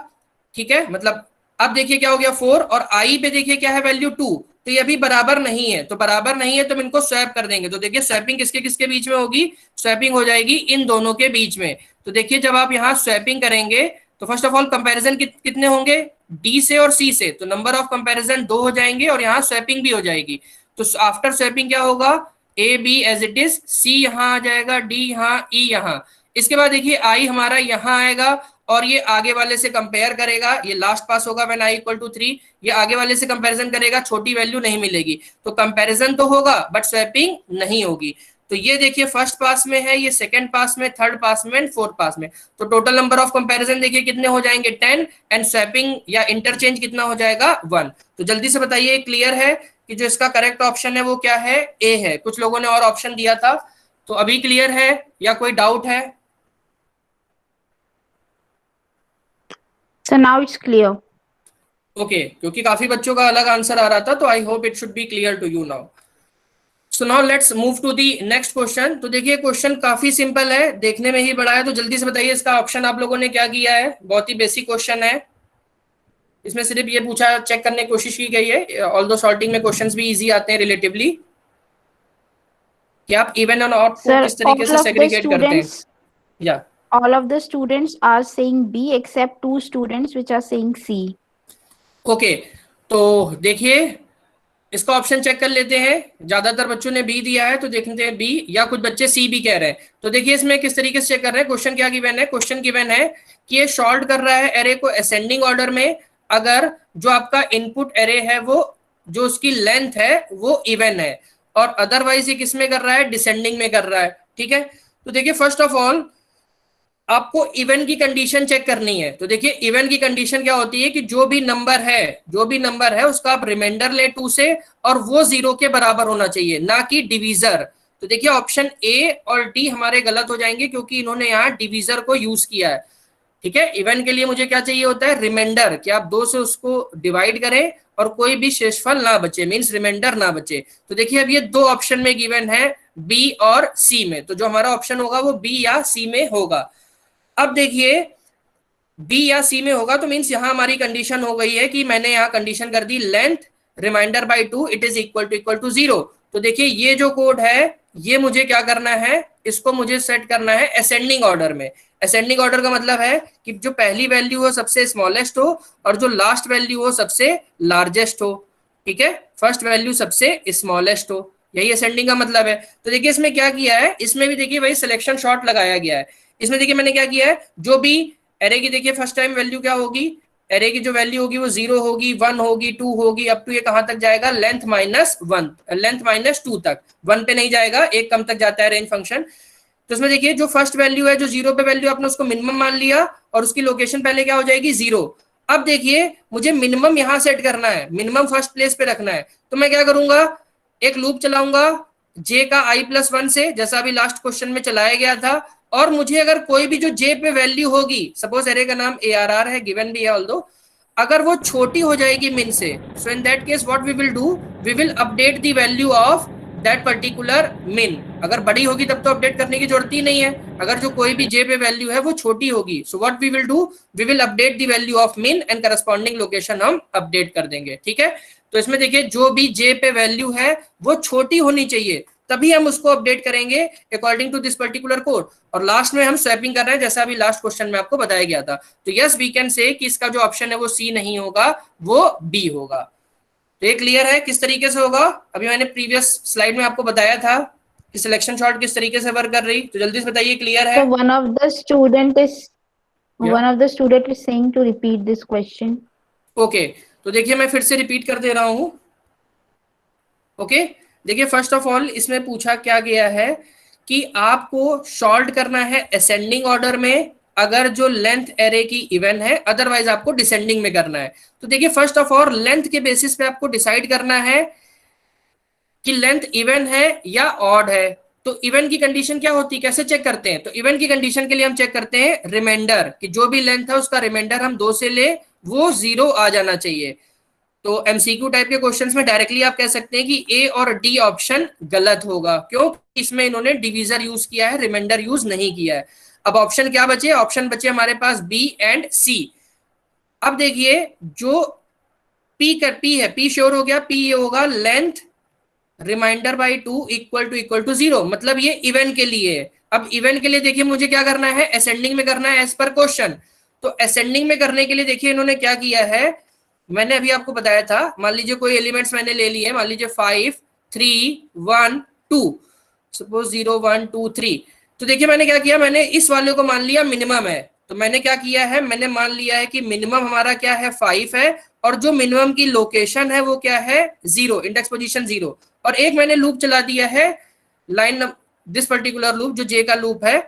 ठीक है, मतलब अब देखिए क्या हो गया 4, और आई पे देखिए क्या है वैल्यू 2। तो ये अभी बराबर नहीं है, तो बराबर नहीं है तो हम इनको स्वैप कर देंगे। तो देखिए स्वैपिंग किसके किसके बीच में होगी, स्वैपिंग हो जाएगी इन दोनों के बीच में। तो देखिए जब आप यहाँ स्वैपिंग करेंगे तो फर्स्ट ऑफ ऑल कंपैरिजन कितने होंगे, डी से और सी से, तो नंबर ऑफ कंपैरिजन 2 हो जाएंगे और यहाँ स्वैपिंग भी हो जाएगी। तो आफ्टर स्वैपिंग क्या होगा, A B as it is, C यहाँ आ जाएगा, डी यहाँ, ई यहाँ। इसके बाद देखिए आई हमारा यहाँ आएगा और ये आगे वाले से कंपेयर करेगा, ये लास्ट पास होगा व्हेन आई इक्वल टू 3, ये आगे वाले से कंपैरिजन करेगा, छोटी वैल्यू नहीं मिलेगी, तो कंपैरिजन तो होगा बट स्वैपिंग नहीं होगी। तो ये देखिए फर्स्ट पास में है, ये सेकंड पास में, थर्ड पास में एंड फोर्थ पास में। तो टोटल नंबर ऑफ कंपैरिजन देखिए कितने हो जाएंगे 10, एंड स्वैपिंग या इंटरचेंज कितना हो जाएगा 1। तो जल्दी से बताइए क्लियर है कि जो इसका करेक्ट ऑप्शन है वो क्या है, ए है। कुछ लोगों ने और ऑप्शन दिया था, तो अभी क्लियर है या कोई डाउट है? So now it's clear. Okay, क्योंकि काफी बच्चों का अलग आंसर आ रहा था, तो I hope it should be clear to you now. So now let's move to the next question. तो देखिए क्वेश्चन काफी सिंपल है, देखने में ही बड़ा है, तो जल्दी से बताइए इसका ऑप्शन आप लोगों ने क्या किया है। बहुत ही बेसिक क्वेश्चन है, इसमें सिर्फ ये पूछा चेक करने की कोशिश की गई है, ऑल्दो सॉर्टिंग में क्वेश्चंस भी इजी आते हैं रिलेटिवली, कि आप इवन और ऑड को Sir, किस तरीके से सेग्रीगेट करते हैं। या all of the students are saying B except 2 students which are saying C. Okay, तो देखिए इसका ऑप्शन चेक कर लेते हैं। ज्यादातर बच्चों ने बी दिया है, तो देखते हैं बी, या कुछ बच्चे सी भी कह रहे हैं। तो देखिए इसमें किस तरीके से चेक कर रहे हैं, क्वेश्चन क्या गिवन है, क्वेश्चन गिवन है कि ये सॉर्ट कर रहा है एरे को असेंडिंग ऑर्डर में, अगर जो आपका इनपुट एरे है वो जो उसकी लेंथ है वो इवन है, और अदरवाइज ये किस में कर रहा है, डिसेंडिंग में कर रहा है। ठीक है, तो देखिए फर्स्ट ऑफ ऑल आपको इवन की कंडीशन चेक करनी है। तो देखिए इवन की कंडीशन क्या होती है कि जो भी नंबर है उसका आप रिमाइंडर ले 2 से, और वो 0 के बराबर होना चाहिए, ना कि डिवीजर। तो देखिए ऑप्शन ए और डी हमारे गलत हो जाएंगे क्योंकि इन्होंने यहाँ डिवीजर को यूज किया है। ठीक है, इवन के लिए मुझे क्या चाहिए होता है, रिमाइंडर, कि आप 2 से उसको डिवाइड करें और कोई भी शेषफल ना बचे, मींस रिमाइंडर ना बचे। तो देखिए अब ये 2 ऑप्शन में गिवन है, बी और सी में, तो जो हमारा ऑप्शन होगा वो बी या सी में होगा। अब देखिए बी या सी में होगा तो मीन्स यहां हमारी कंडीशन हो गई है कि मैंने यहां कंडीशन कर दी length remainder by 2 it is equal to 0। तो देखिए ये जो कोड है ये मुझे क्या करना है, इसको मुझे सेट करना है असेंडिंग ऑर्डर में। असेंडिंग ऑर्डर का मतलब है कि जो पहली वैल्यू हो सबसे स्मॉलेस्ट हो और जो लास्ट वैल्यू हो सबसे लार्जेस्ट हो। ठीक है, फर्स्ट वैल्यू सबसे स्मॉलेस्ट हो, यही असेंडिंग का मतलब है। तो देखिए इसमें क्या किया है, इसमें भी देखिए वही सिलेक्शन शॉर्ट लगाया गया है। इसमें देखिए मैंने क्या किया है, जो भी एरे की देखिए फर्स्ट टाइम वैल्यू क्या होगी, एरे की जो वैल्यू होगी वो 0 होगी, 1 होगी, 2 होगी, अप टू ये कहां तक जाएगा, लेंथ माइनस 1, लेंथ माइनस 2 तक, 1 पे नहीं जाएगा, एक कम तक जाता है रेंज फंक्शन। तो इसमें देखिए जो फर्स्ट वैल्यू है, जो 0 पे वैल्यू आपने उसको मिनिमम मान लिया और उसकी लोकेशन पहले क्या हो जाएगी 0। अब देखिए मुझे मिनिमम यहां सेट करना है, मिनिमम फर्स्ट प्लेस पे रखना है, तो मैं क्या करूंगा, एक लूप चलाऊंगा जे का i+1 से, जैसा अभी लास्ट क्वेश्चन में चलाया गया था। और मुझे अगर कोई भी जो जे पे वैल्यू होगी, सपोज एरे का नाम ARR है, गिवन भी है ऑल्दो, अगर वो छोटी हो जाएगी मिन से, so in that case what we will do, we will update the value of that particular min. अगर बड़ी होगी तब तो अपडेट करने की जरूरत ही नहीं है, अगर जो कोई भी जे पे वैल्यू है वो छोटी होगी, so what we will do, we will update the value of min and corresponding location हम अपडेट कर देंगे। ठीक है, तो इसमें देखिए जो भी जे पे वैल्यू है वो छोटी होनी चाहिए, तभी हम उसको अपडेट करेंगे according to this particular code. और लास्ट में हम स्वैपिंग कर रहे हैं, जैसा अभी लास्ट क्वेश्चन में आपको बताया गया था। तो यस वी कैन से कि इसका जो ऑप्शन है वो सी नहीं होगा, वो बी होगा। तो ये क्लियर है किस तरीके से होगा, अभी मैंने प्रीवियस स्लाइड में आपको बताया था कि सिलेक्शन शॉर्ट किस तरीके से वर्क कर रही, तो जल्दी से बताइए क्लियर है। So या one of the student is saying to repeat this question. Okay, तो देखिए मैं फिर से रिपीट कर दे रहा हूं। ओके, देखिए फर्स्ट ऑफ ऑल इसमें पूछा क्या गया है कि आपको सॉल्व करना है असेंडिंग ऑर्डर में अगर जो लेंथ एरे की इवन है, अदरवाइज आपको डिसेंडिंग में करना है। तो देखिए फर्स्ट ऑफ ऑल लेंथ के बेसिस पे आपको डिसाइड करना है कि लेंथ इवन है या ऑड है। तो इवन की कंडीशन क्या होती है, कैसे चेक करते हैं, तो इवन की कंडीशन के लिए हम चेक करते हैं रिमाइंडर, कि जो भी लेंथ है उसका रिमाइंडर हम 2 से ले वो 0 आ जाना चाहिए। तो एमसीक्यू टाइप के क्वेश्चंस में डायरेक्टली आप कह सकते हैं कि ए और डी ऑप्शन गलत होगा, क्यों, इसमें इन्होंने डिवीजर यूज किया है, रिमाइंडर यूज नहीं किया है। अब ऑप्शन क्या बचे, ऑप्शन बचे हमारे पास बी एंड सी। अब देखिए जो पी है, पी श्योर हो गया, पी ये होगा length remainder by 2 equal to 0, मतलब ये इवन के लिए। अब इवन के लिए देखिए मुझे क्या करना है, असेंडिंग में करना है एज पर क्वेश्चन। तो असेंडिंग में करने के लिए देखिए इन्होंने क्या किया है, मैंने अभी आपको बताया था, मान लीजिए कोई एलिमेंट्स मैंने ले लिए, मान लीजिए 5 3 1 2, सपोज 0 1 2 3। तो देखिए मैंने क्या किया, मैंने इस वाले को मान लिया मिनिमम है, तो मैंने क्या किया है, मैंने मान लिया है कि मिनिमम हमारा क्या है 5 है, और जो मिनिमम की लोकेशन है वो क्या है 0, इंडेक्स पोजीशन 0। और एक मैंने लूप चला दिया है लाइन, दिस पर्टिकुलर लूप जो जे का लूप है,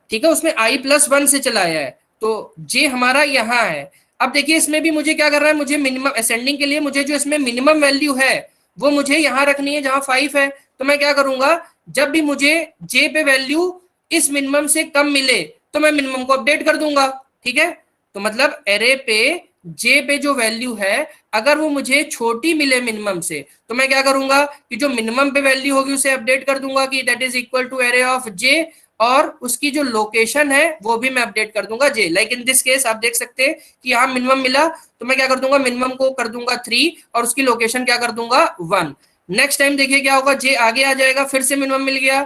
ठीक है, उसमें i+1 से चलाया है, तो जे हमारा यहाँ है। अब देखिए इसमें भी मुझे क्या करना है, मुझे मिनिमम असेंडिंग के लिए मुझे जो इसमें मिनिमम वैल्यू है वो मुझे यहाँ रखनी है जहां 5 है। तो मैं क्या करूंगा, जब भी मुझे जे पे वैल्यू इस मिनिमम से कम मिले तो मैं मिनिमम को अपडेट कर दूंगा। ठीक है, तो मतलब एरे पे जे पे जो वैल्यू है अगर वो मुझे छोटी मिले मिनिमम से, तो मैं क्या करूंगा कि जो मिनिमम पे वैल्यू होगी उसे अपडेट कर दूंगा कि that is equal to array of J, और उसकी जो लोकेशन है वो भी मैं अपडेट कर दूंगा जे। लाइक इन दिस केस आप देख सकते हैं कि यहाँ मिनिमम मिला, तो मैं क्या कर दूंगा, मिनिमम को कर दूंगा 3 और उसकी लोकेशन क्या कर दूंगा 1। नेक्स्ट टाइम देखिए क्या होगा, जे आगे आ जाएगा, फिर से मिनिमम मिल गया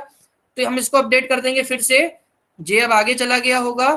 तो हम इसको अपडेट कर देंगे फिर से, जे अब आगे चला गया होगा,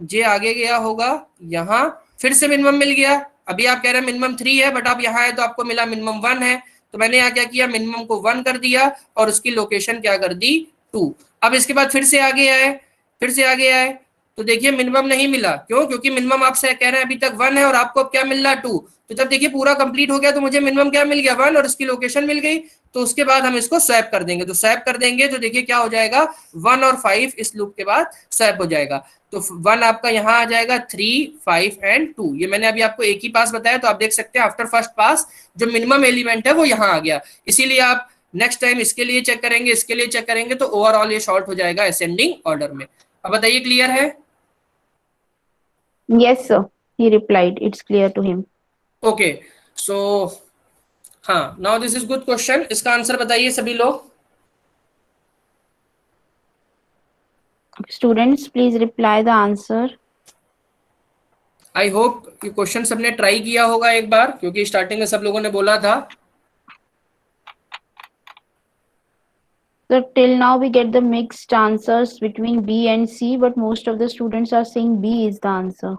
जे आगे गया होगा, यहाँ फिर से मिनिमम मिल गया। अभी आप कह रहे हैं मिनिमम 3 है, बट आप यहाँ आए तो आपको मिला मिनिमम 1 है, तो मैंने यहाँ क्या किया, मिनिमम को 1 कर दिया और उसकी लोकेशन क्या कर दी 2। अब इसके बाद फिर से आगे आए, फिर से आगे आए, तो देखिए मिनिमम नहीं मिला, क्यों, क्योंकि मिनिमम आपसे कह रहे हैं अभी तक 1 है और आपको अब क्या मिल रहा 2। तो जब देखिए पूरा कंप्लीट हो गया तो मुझे मिनिमम क्या मिल गया 1 और इसकी लोकेशन मिल गई। तो उसके बाद हम इसको स्वैप कर देंगे, तो स्वैप कर देंगे तो देखिए क्या हो जाएगा, 1 और 5 इस लूप के बाद स्वैप हो जाएगा। तो 1 आपका यहाँ आ जाएगा, 3 5 एंड 2, ये मैंने अभी आपको एक ही पास बताया, तो आप देख सकते हैं आफ्टर फर्स्ट पास जो मिनिमम एलिमेंट है वो यहाँ आ गया। इसीलिए आप नेक्स्ट टाइम इसके लिए चेक करेंगे, इसके लिए चेक करेंगे, तो ओवरऑल ये शॉर्ट हो जाएगा असेंडिंग ऑर्डर में। अब बताइए क्लियर है। Yes, sir. He replied. It's clear to him. Okay, so हाँ, now this is good question. इसका आंसर बताइए सभी लोग। Students, please reply the answer. I hope कि क्वेश्चन सबने ट्राई किया होगा एक बार, क्योंकि स्टार्टिंग में सब लोगों ने बोला था। So till now we get the mixed answers between B and C, but most of the students are saying B is the answer.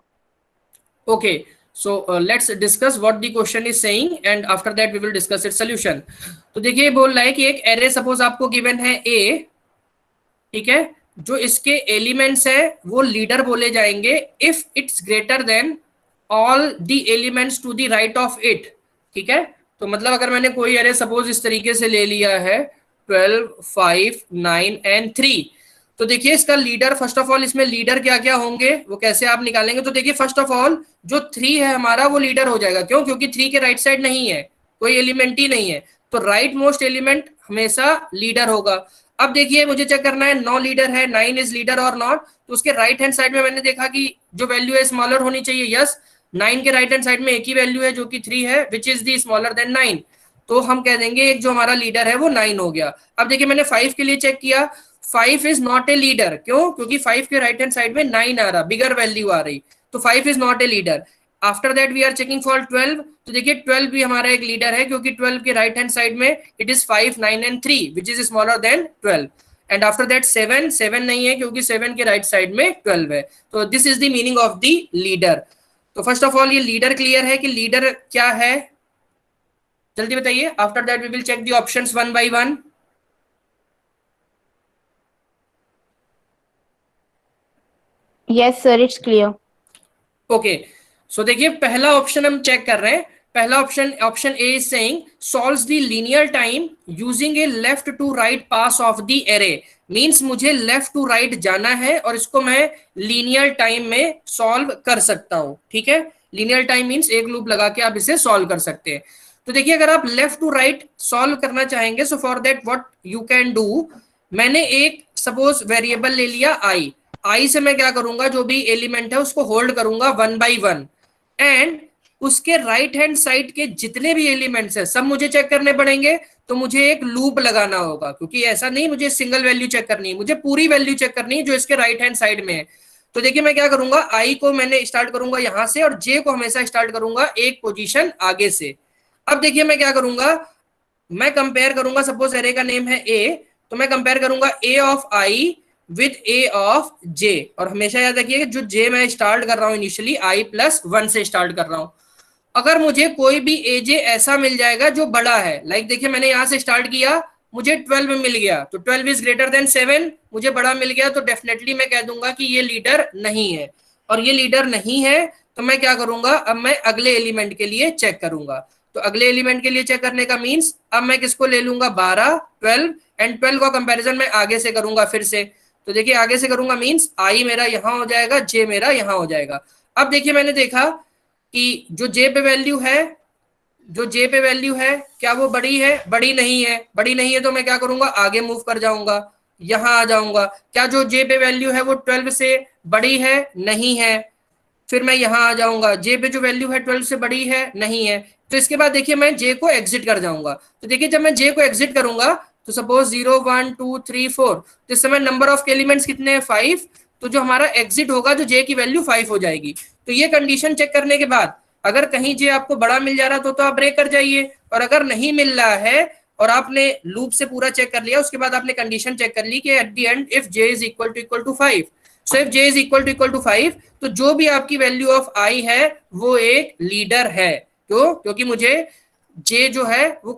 Okay, so let's discuss what the question is saying and after that we will discuss it solution. तो देखिए बोल रहा है कि एक array suppose आपको given है ए, ठीक है, जो इसके एलिमेंट्स है वो लीडर बोले जाएंगे if it's greater than all the elements to the right of it. ठीक है, तो मतलब अगर मैंने कोई एरे सपोज इस तरीके से ले लिया है 12, 5, 9 एंड 3, तो देखिए इसका लीडर, फर्स्ट ऑफ ऑल इसमें लीडर क्या क्या होंगे वो कैसे आप निकालेंगे। तो देखिए फर्स्ट ऑफ ऑल जो 3 है हमारा वो लीडर हो जाएगा। क्यों? क्योंकि 3 के राइट साइड नहीं है, कोई एलिमेंट ही नहीं है, तो राइट मोस्ट एलिमेंट हमेशा लीडर होगा। अब देखिए मुझे चेक करना है 9 लीडर है, 9 इज लीडर और नॉट, तो उसके राइट हैंड साइड में मैंने देखा कि जो वैल्यू है स्मॉलर होनी चाहिए। यस, 9 के राइट हैंड साइड में एक ही वैल्यू है जो कि 3 है, which is the smaller than 9, तो हम कह देंगे एक जो हमारा लीडर है वो 9 हो गया। अब देखिए मैंने 5 के लिए चेक किया, 5 इज नॉट ए लीडर। क्यों? क्योंकि 5 के राइट हैंड साइड में 9 आ रहा, बिगर वैल्यू आ रही, तो 5 is not a leader. After that we are checking for 12, तो देखिए 12 भी हमारा एक लीडर है, क्योंकि 12 के राइट हैंड साइड में it is 5, 9 and 3 which is smaller than 12। And after that 7, 7 नहीं है क्योंकि 7 के राइट साइड में 12 है। तो this is the meaning of the leader. तो फर्स्ट ऑफ ऑल ये लीडर क्लियर है कि लीडर क्या है, जल्दी बताइए। After that we will check the options one by one. Yes, sir. It's clear. Okay, so देखिए पहला ऑप्शन हम चेक कर रहे हैं। पहला option, option A is saying solves the linear time using a left to right pass of the array. Means मुझे left to right जाना है और इसको मैं लीनियर टाइम में सॉल्व कर सकता हूं। ठीक है, लीनियर टाइम मींस एक लूप लगा के आप इसे सॉल्व कर सकते हैं। तो देखिए अगर आप लेफ्ट टू राइट सॉल्व करना चाहेंगे, so for that what you can do, मैंने एक सपोज वेरिएबल ले लिया आई से मैं क्या करूंगा, जो भी एलिमेंट है उसको होल्ड करूंगा वन बाई वन, एंड उसके राइट हैंड साइड के जितने भी एलिमेंट्स है सब मुझे चेक करने पड़ेंगे। तो मुझे एक लूप लगाना होगा, क्योंकि ऐसा नहीं मुझे सिंगल वैल्यू चेक करनी है, मुझे पूरी वैल्यू चेक करनी है जो इसके राइट हैंड साइड में है। तो देखिए मैं क्या करूंगा, आई को मैंने स्टार्ट करूंगा यहां से और जे को हमेशा स्टार्ट करूंगा एक पोजीशन आगे से। अब देखिए मैं क्या करूंगा, मैं कंपेयर करूंगा, सपोज एरे का नेम है ए, तो मैं कंपेयर करूंगा A of I with A of J, और हमेशा याद रखिए जो जे मैं स्टार्ट कर रहा हूं इनिशियली आई प्लस 1 से स्टार्ट कर रहा हूं। अगर मुझे कोई भी ए जे ऐसा मिल जाएगा जो बड़ा है, लाइक देखिए मैंने यहां से स्टार्ट किया, मुझे 12 मिल गया, तो 12 इज ग्रेटर देन 7, मुझे बड़ा मिल गया, तो डेफिनेटली मैं कह दूंगा कि ये लीडर नहीं है। और ये लीडर नहीं है तो मैं क्या करूंगा, अब मैं अगले एलिमेंट के लिए चेक करूंगा। तो अगले एलिमेंट के लिए चेक करने का मीन्स अब मैं किसको ले लूंगा, 12, 12 एंड 12 का कंपैरिजन मैं आगे से करूंगा फिर से। तो देखिए आगे से करूंगा मीन्स आई मेरा यहां हो जाएगा, जे मेरा यहां हो जाएगा। अब देखिए मैंने देखा कि जो जे पे वैल्यू है, जो जे पे वैल्यू है क्या वो बड़ी है, बड़ी नहीं है, बड़ी नहीं है तो मैं क्या करूंगा, आगे मूव कर जाऊंगा, यहां आ जाऊंगा। क्या जो जे पे वैल्यू है वो 12 से बड़ी है, नहीं है, फिर मैं यहां आ जाऊंगा, जे पे जो वैल्यू है 12 से बड़ी है, नहीं है, तो इसके बाद देखिए मैं जे को एग्जिट कर जाऊंगा। तो देखिए जब मैं जे को एग्जिट करूंगा तो सपोज 0, 1, 2, 3, 4, तो इस समय नंबर ऑफ एलिमेंट्स कितने हैं, 5, तो जो हमारा एग्जिट होगा जो जे की वैल्यू 5 हो जाएगी। तो ये कंडीशन चेक करने के बाद अगर कहीं जे आपको बड़ा मिल जा रहा तो आप ब्रेक कर जाइए, और अगर नहीं मिल रहा है और आपने लूप से पूरा चेक कर लिया, उसके बाद आपने कंडीशन चेक कर ली कि at the end if j is equal to 5, so if j is equal to 5, तो जो भी आपकी वैल्यू ऑफ आई है वो एक लीडर है। क्यों? क्योंकि मुझे जे जो है वो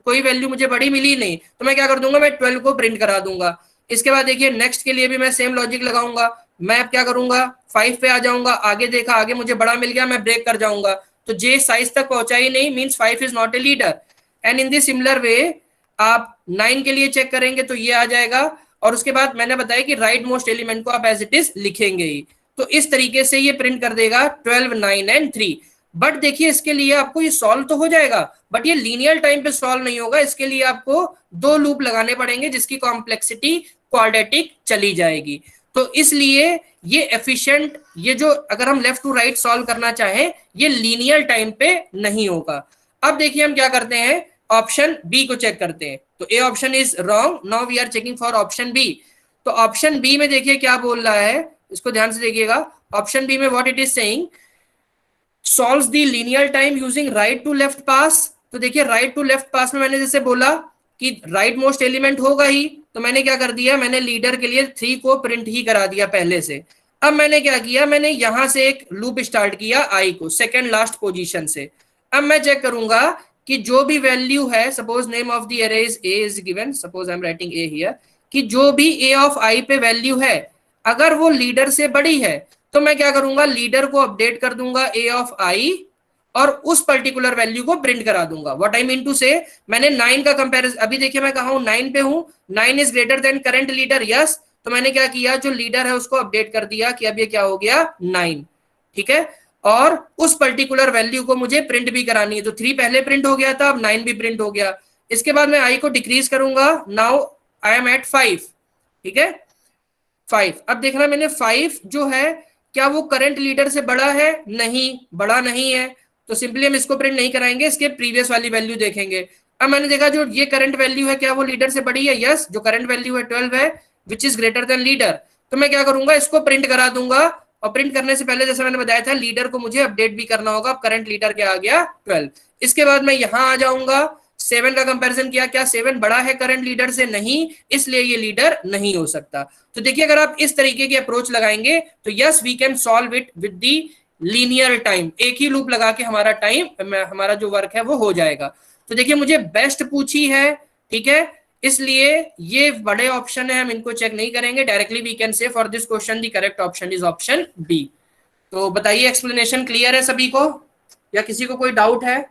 कोई वैल्यू मुझे बड़ी मिली नहीं, तो मैं क्या कर दूंगा, मैं 12 को प्रिंट करा दूंगा। इसके बाद देखिए नेक्स्ट के लिए भी मैं सेम लॉजिक लगाऊंगा, मैं अब क्या करूंगा, 5 पे आ जाऊंगा, आगे देखा आगे मुझे बड़ा मिल गया, मैं ब्रेक कर जाऊंगा, तो जे साइज तक पहुंचा ही नहीं, means 5 is not a leader. And in this similar way आप 9 के लिए चेक करेंगे तो ये आ जाएगा, और उसके बाद मैंने बताया कि राइट मोस्ट एलिमेंट को आप एज इट इज लिखेंगे ही, तो इस तरीके से ये प्रिंट कर देगा 12, 9 एंड 3। बट देखिए इसके लिए आपको ये सॉल्व तो हो जाएगा, बट ये लीनियर टाइम पे सॉल्व नहीं होगा, इसके लिए आपको 2 लूप लगाने पड़ेंगे जिसकी कॉम्प्लेक्सिटी क्वाड्रेटिक चली जाएगी। तो इसलिए ये एफिशिएंट, ये जो अगर हम लेफ्ट टू राइट सॉल्व करना चाहें, ये लीनियर टाइम पे नहीं होगा। अब देखिए हम क्या करते हैं, ऑप्शन बी को चेक करते हैं। तो A option is wrong, now we are checking for option B. तो ऑप्शन बी में देखिए क्या बोल रहा है, इसको ध्यान से देखिएगा। ऑप्शन बी में what it is saying, solves the linear time using right to left pass. तो देखिए राइट टू लेफ्ट पास में मैंने जैसे बोला कि राइट मोस्ट एलिमेंट होगा ही, तो मैंने क्या कर दिया, मैंने लीडर के लिए 3 को प्रिंट ही करा दिया पहले से। अब मैंने क्या किया, मैंने यहां से एक लूप स्टार्ट किया आई को सेकेंड लास्ट पोजीशन से। अब मैं चेक करूंगा कि जो भी वैल्यू है, suppose name of the array is a is given, suppose I am writing a here, कि जो भी ए ऑफ आई पे वैल्यू है अगर वो लीडर से बड़ी है तो मैं क्या करूंगा, लीडर को अपडेट कर दूंगा ए ऑफ आई और उस पर्टिकुलर वैल्यू को प्रिंट करा दूंगा। व्हाट आई मीन टू से, मैंने 9 का कंपैरिजन, अभी देखिए मैं कहा हूं 9 पे हूं, 9 is greater than current leader, yes. तो मैंने क्या किया, जो लीडर है उसको अपडेट कर दिया कि अब ये क्या हो गया 9, ठीक है। और उस पर्टिकुलर वैल्यू को मुझे प्रिंट भी करानी है, तो 3 पहले प्रिंट हो गया था, अब 9 भी प्रिंट हो गया। इसके बाद मैं आई को डिक्रीज करूंगा, नाउ आई एम एट 5, ठीक है 5। अब देखना मैंने 5 जो है क्या वो करंट लीडर से बड़ा है, नहीं बड़ा नहीं है, तो सिंपली हम इसको प्रिंट नहीं कराएंगे, इसके प्रीवियस वाली वैल्यू देखेंगे। अब मैंने देखा जो ये करंट वैल्यू है क्या वो लीडर से बड़ी है, यस। जो करंट वैल्यू है 12 है which is greater than leader, तो मैं क्या करूंगा, इसको प्रिंट करा दूंगा। और प्रिंट करने से पहले जैसे मैंने बताया था लीडर को मुझे अपडेट भी करना होगा। अब करंट लीडर क्या आ गया 12। इसके बाद मैं यहां आ जाऊंगा, 7 का कंपैरिजन किया, क्या 7 बड़ा है करंट लीडर से, नहीं, इसलिए ये लीडर नहीं हो सकता। तो देखिए अगर आप इस तरीके की अप्रोच लगाएंगे तो yes we can solve it with the linear time, एक ही लूप लगा के हमारा टाइम, हमारा जो वर्क है वो हो जाएगा। तो देखिए मुझे बेस्ट पूछी है, ठीक है, इसलिए ये बड़े ऑप्शन है, हम इनको चेक नहीं करेंगे, directly we can say for this question the correct option is option B. तो बताइए एक्सप्लेनेशन क्लियर है सभी को या किसी को कोई डाउट है?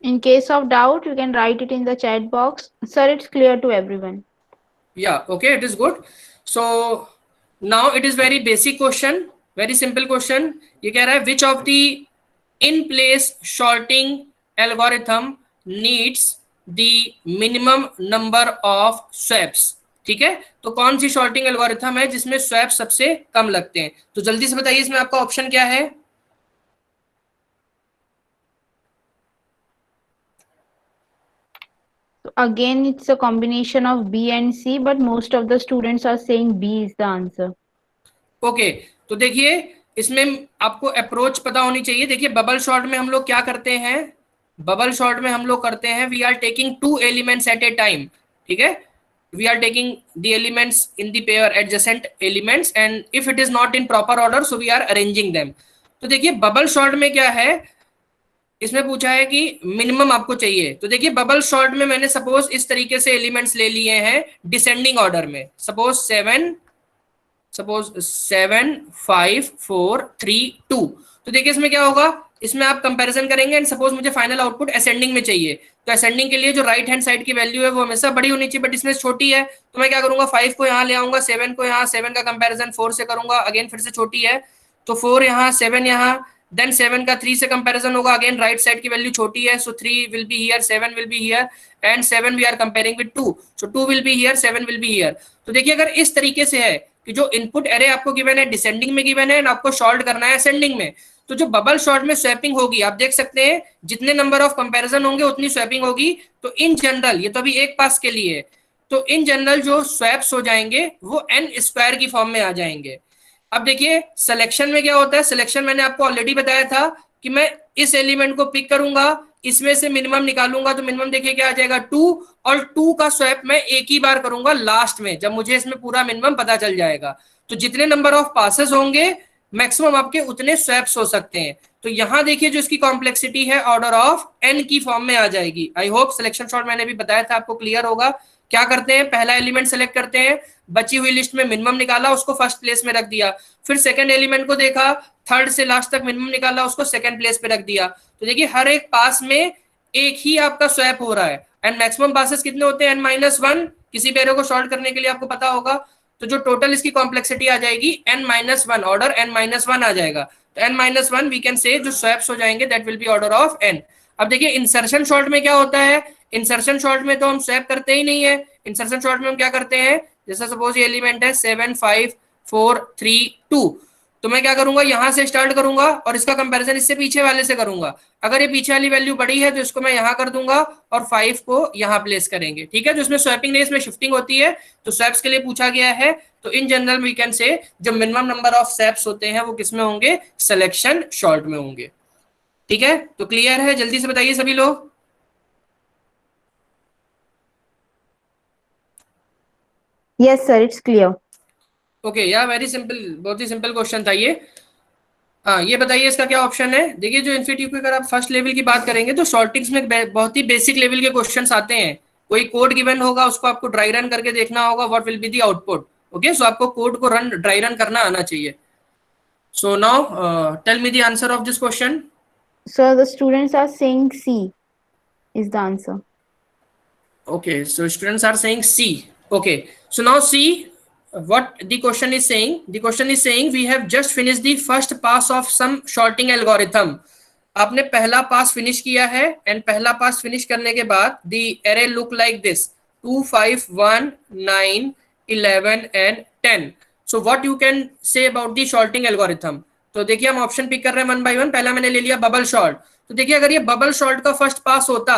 In case of doubt, you can write it in the chat box. Sir, it's clear to everyone. Yeah, okay, it is good. So now it is very basic question, very simple question. ये कह रहा है which of the in place sorting algorithm needs the minimum number of swaps, ठीक है। तो कौन सी sorting algorithm है जिसमें स्वैप सबसे कम लगते हैं, तो जल्दी से बताइए इसमें आपका ऑप्शन क्या है। So again, it's a combination of B and C, but most of the students are saying B is the answer. Okay तो देखिए इसमें आपको अप्रोच पता होनी चाहिए। देखिए बबल शॉट में हम लोग क्या करते हैं, बबल शॉट में हम लोग करते हैं we are taking 2 elements at a time, ठीक है। We are taking the elements in the pair adjacent elements and if it is not in proper order so we are arranging them. तो देखिए bubble shot में क्या है, इसमें पूछा है कि मिनिमम आपको चाहिए। तो देखिए बबल शॉट में मैंने सपोज इस तरीके से एलिमेंट्स ले लिए हैं डिसेंडिंग ऑर्डर में, सपोज 7 5 4 3 2। तो देखिए इसमें क्या होगा, इसमें आप कंपैरिजन करेंगे एंड सपोज मुझे फाइनल आउटपुट असेंडिंग में चाहिए, तो असेंडिंग के लिए जो राइट हैंड साइड की वैल्यू है वो हमेशा बड़ी होनी चाहिए, बट इसमें छोटी है। तो मैं क्या करूंगा, 5 को यहाँ ले आऊंगा, 7 को यहाँ, 7 का कंपैरिजन 4 से करूंगा, अगेन फिर से छोटी है तो 4 यहाँ 7 यहाँ, देन 7 का 3 से कंपैरिजन होगा, अगेन राइट साइड की वैल्यू छोटी है, so 3 will be here, 7 will be here and 7 we are comparing with 2, so 2 will be here, 7 will be here. तो देखिए अगर इस तरीके से है कि जो इनपुट एरे आपको गिवन है डिसेंडिंग में गिवन है एंड आपको सॉल्व करना है असेंडिंग में, तो जो बबल शॉट में स्वैपिंग होगी आप देख सकते हैं जितने नंबर ऑफ कंपैरिजन होंगे उतनी स्वैपिंग होगी। तो इन जनरल, ये तो अभी एक पास के लिए, तो इन जनरल जो स्वैप्स हो जाएंगे वो n स्क्वायर की फॉर्म में आ जाएंगे। अब देखिए सिलेक्शन में क्या होता है, सिलेक्शन मैंने आपको ऑलरेडी बताया था कि मैं इस एलिमेंट को पिक करूंगा, इसमें से मिनिमम निकालूंगा, तो मिनिमम देखिए क्या आ जाएगा 2, और 2 का स्वैप मैं एक ही बार करूंगा लास्ट में जब मुझे इसमें पूरा मिनिमम पता चल जाएगा। तो जितने नंबर ऑफ पासेस होंगे मैक्सिमम आपके उतने स्वैप्स हो सकते हैं। तो यहां देखिए जो इसकी कॉम्प्लेक्सिटी है ऑर्डर ऑफ n की फॉर्म में आ जाएगी। आई होप सिलेक्शन शॉट मैंने भी बताया था आपको क्लियर होगा। क्या करते हैं, पहला एलिमेंट सेलेक्ट करते हैं, बची हुई लिस्ट में मिनिमम निकाला, उसको फर्स्ट प्लेस में रख दिया, फिर सेकंड एलिमेंट को देखा, थर्ड से लास्ट तक मिनिमम निकाला, उसको सेकंड प्लेस पे रख दिया। तो देखिए हर एक पास में एक ही आपका स्वैप हो रहा है एंड मैक्सिमम पासेस कितने होते हैं n-1, किसी पेयर को सॉल्व करने के लिए आपको पता होगा। तो जो टोटल इसकी कॉम्प्लेक्सिटी आ जाएगी n-1, ऑर्डर n-1 आ जाएगा। तो n-1 वी कैन से जो स्वैप्स हो जाएंगे that will B order of n। अब देखिए इंसर्शन शॉर्ट में क्या होता है, इंसर्शन शॉर्ट में तो हम स्वैप करते ही नहीं है, इंसर्शन शॉर्ट में हम क्या करते हैं जैसा सपोज ये एलिमेंट है 7 5 4 3 2, तो मैं क्या करूंगा, यहां से स्टार्ट करूंगा और इसका कंपैरिजन इससे पीछे वाले से करूंगा। अगर ये पीछे वाली वैल्यू बड़ी है तो इसको मैं यहां कर दूंगा और 5 को यहां प्लेस करेंगे। ठीक है, जो इसमें स्वैपिंग नहीं, इसमें शिफ्टिंग होती है, तो स्वैप्स के लिए पूछा गया है। तो इन जनरल वी कैन से जो मिनिमम नंबर ऑफ स्वैप्स होते हैं वो किसमें होंगे, सिलेक्शन सॉर्ट में होंगे। ठीक है, तो क्लियर है, जल्दी से बताइए सभी लोग। Yes, sir, it's clear. Okay, या वेरी सिंपल, बहुत ही सिंपल क्वेश्चन था ये। हाँ, ये बताइए इसका क्या ऑप्शन है। देखिए, जो इन्फिनिटी की अगर आप फर्स्ट लेवल की बात करेंगे तो शॉर्टिंग्स में बहुत ही बेसिक लेवल के क्वेश्चंस आते हैं। कोई कोड गिवन होगा, उसको आपको ड्राई रन करके देखना होगा, what will be the output. Okay, so आपको कोड को ड्राई रन करना आना चाहिए। So now tell me the answer of this question. So the students are saying C is the answer. Okay, so students are saying C. Okay, so now see what the question is saying. The question is saying we have just finished the first pass of some sorting algorithm. आपने पहला पास finish किया है and पहला पास finish करने के बाद the array look like this 2 5 1 9 11 and 10. So what you can say about the sorting algorithm? तो देखिए हम ऑप्शन पिक कर रहे हैं वन बाय वन। पहला मैंने ले लिया बबल शॉर्ट। तो देखिए अगर ये बबल शॉर्ट का फर्स्ट पास होता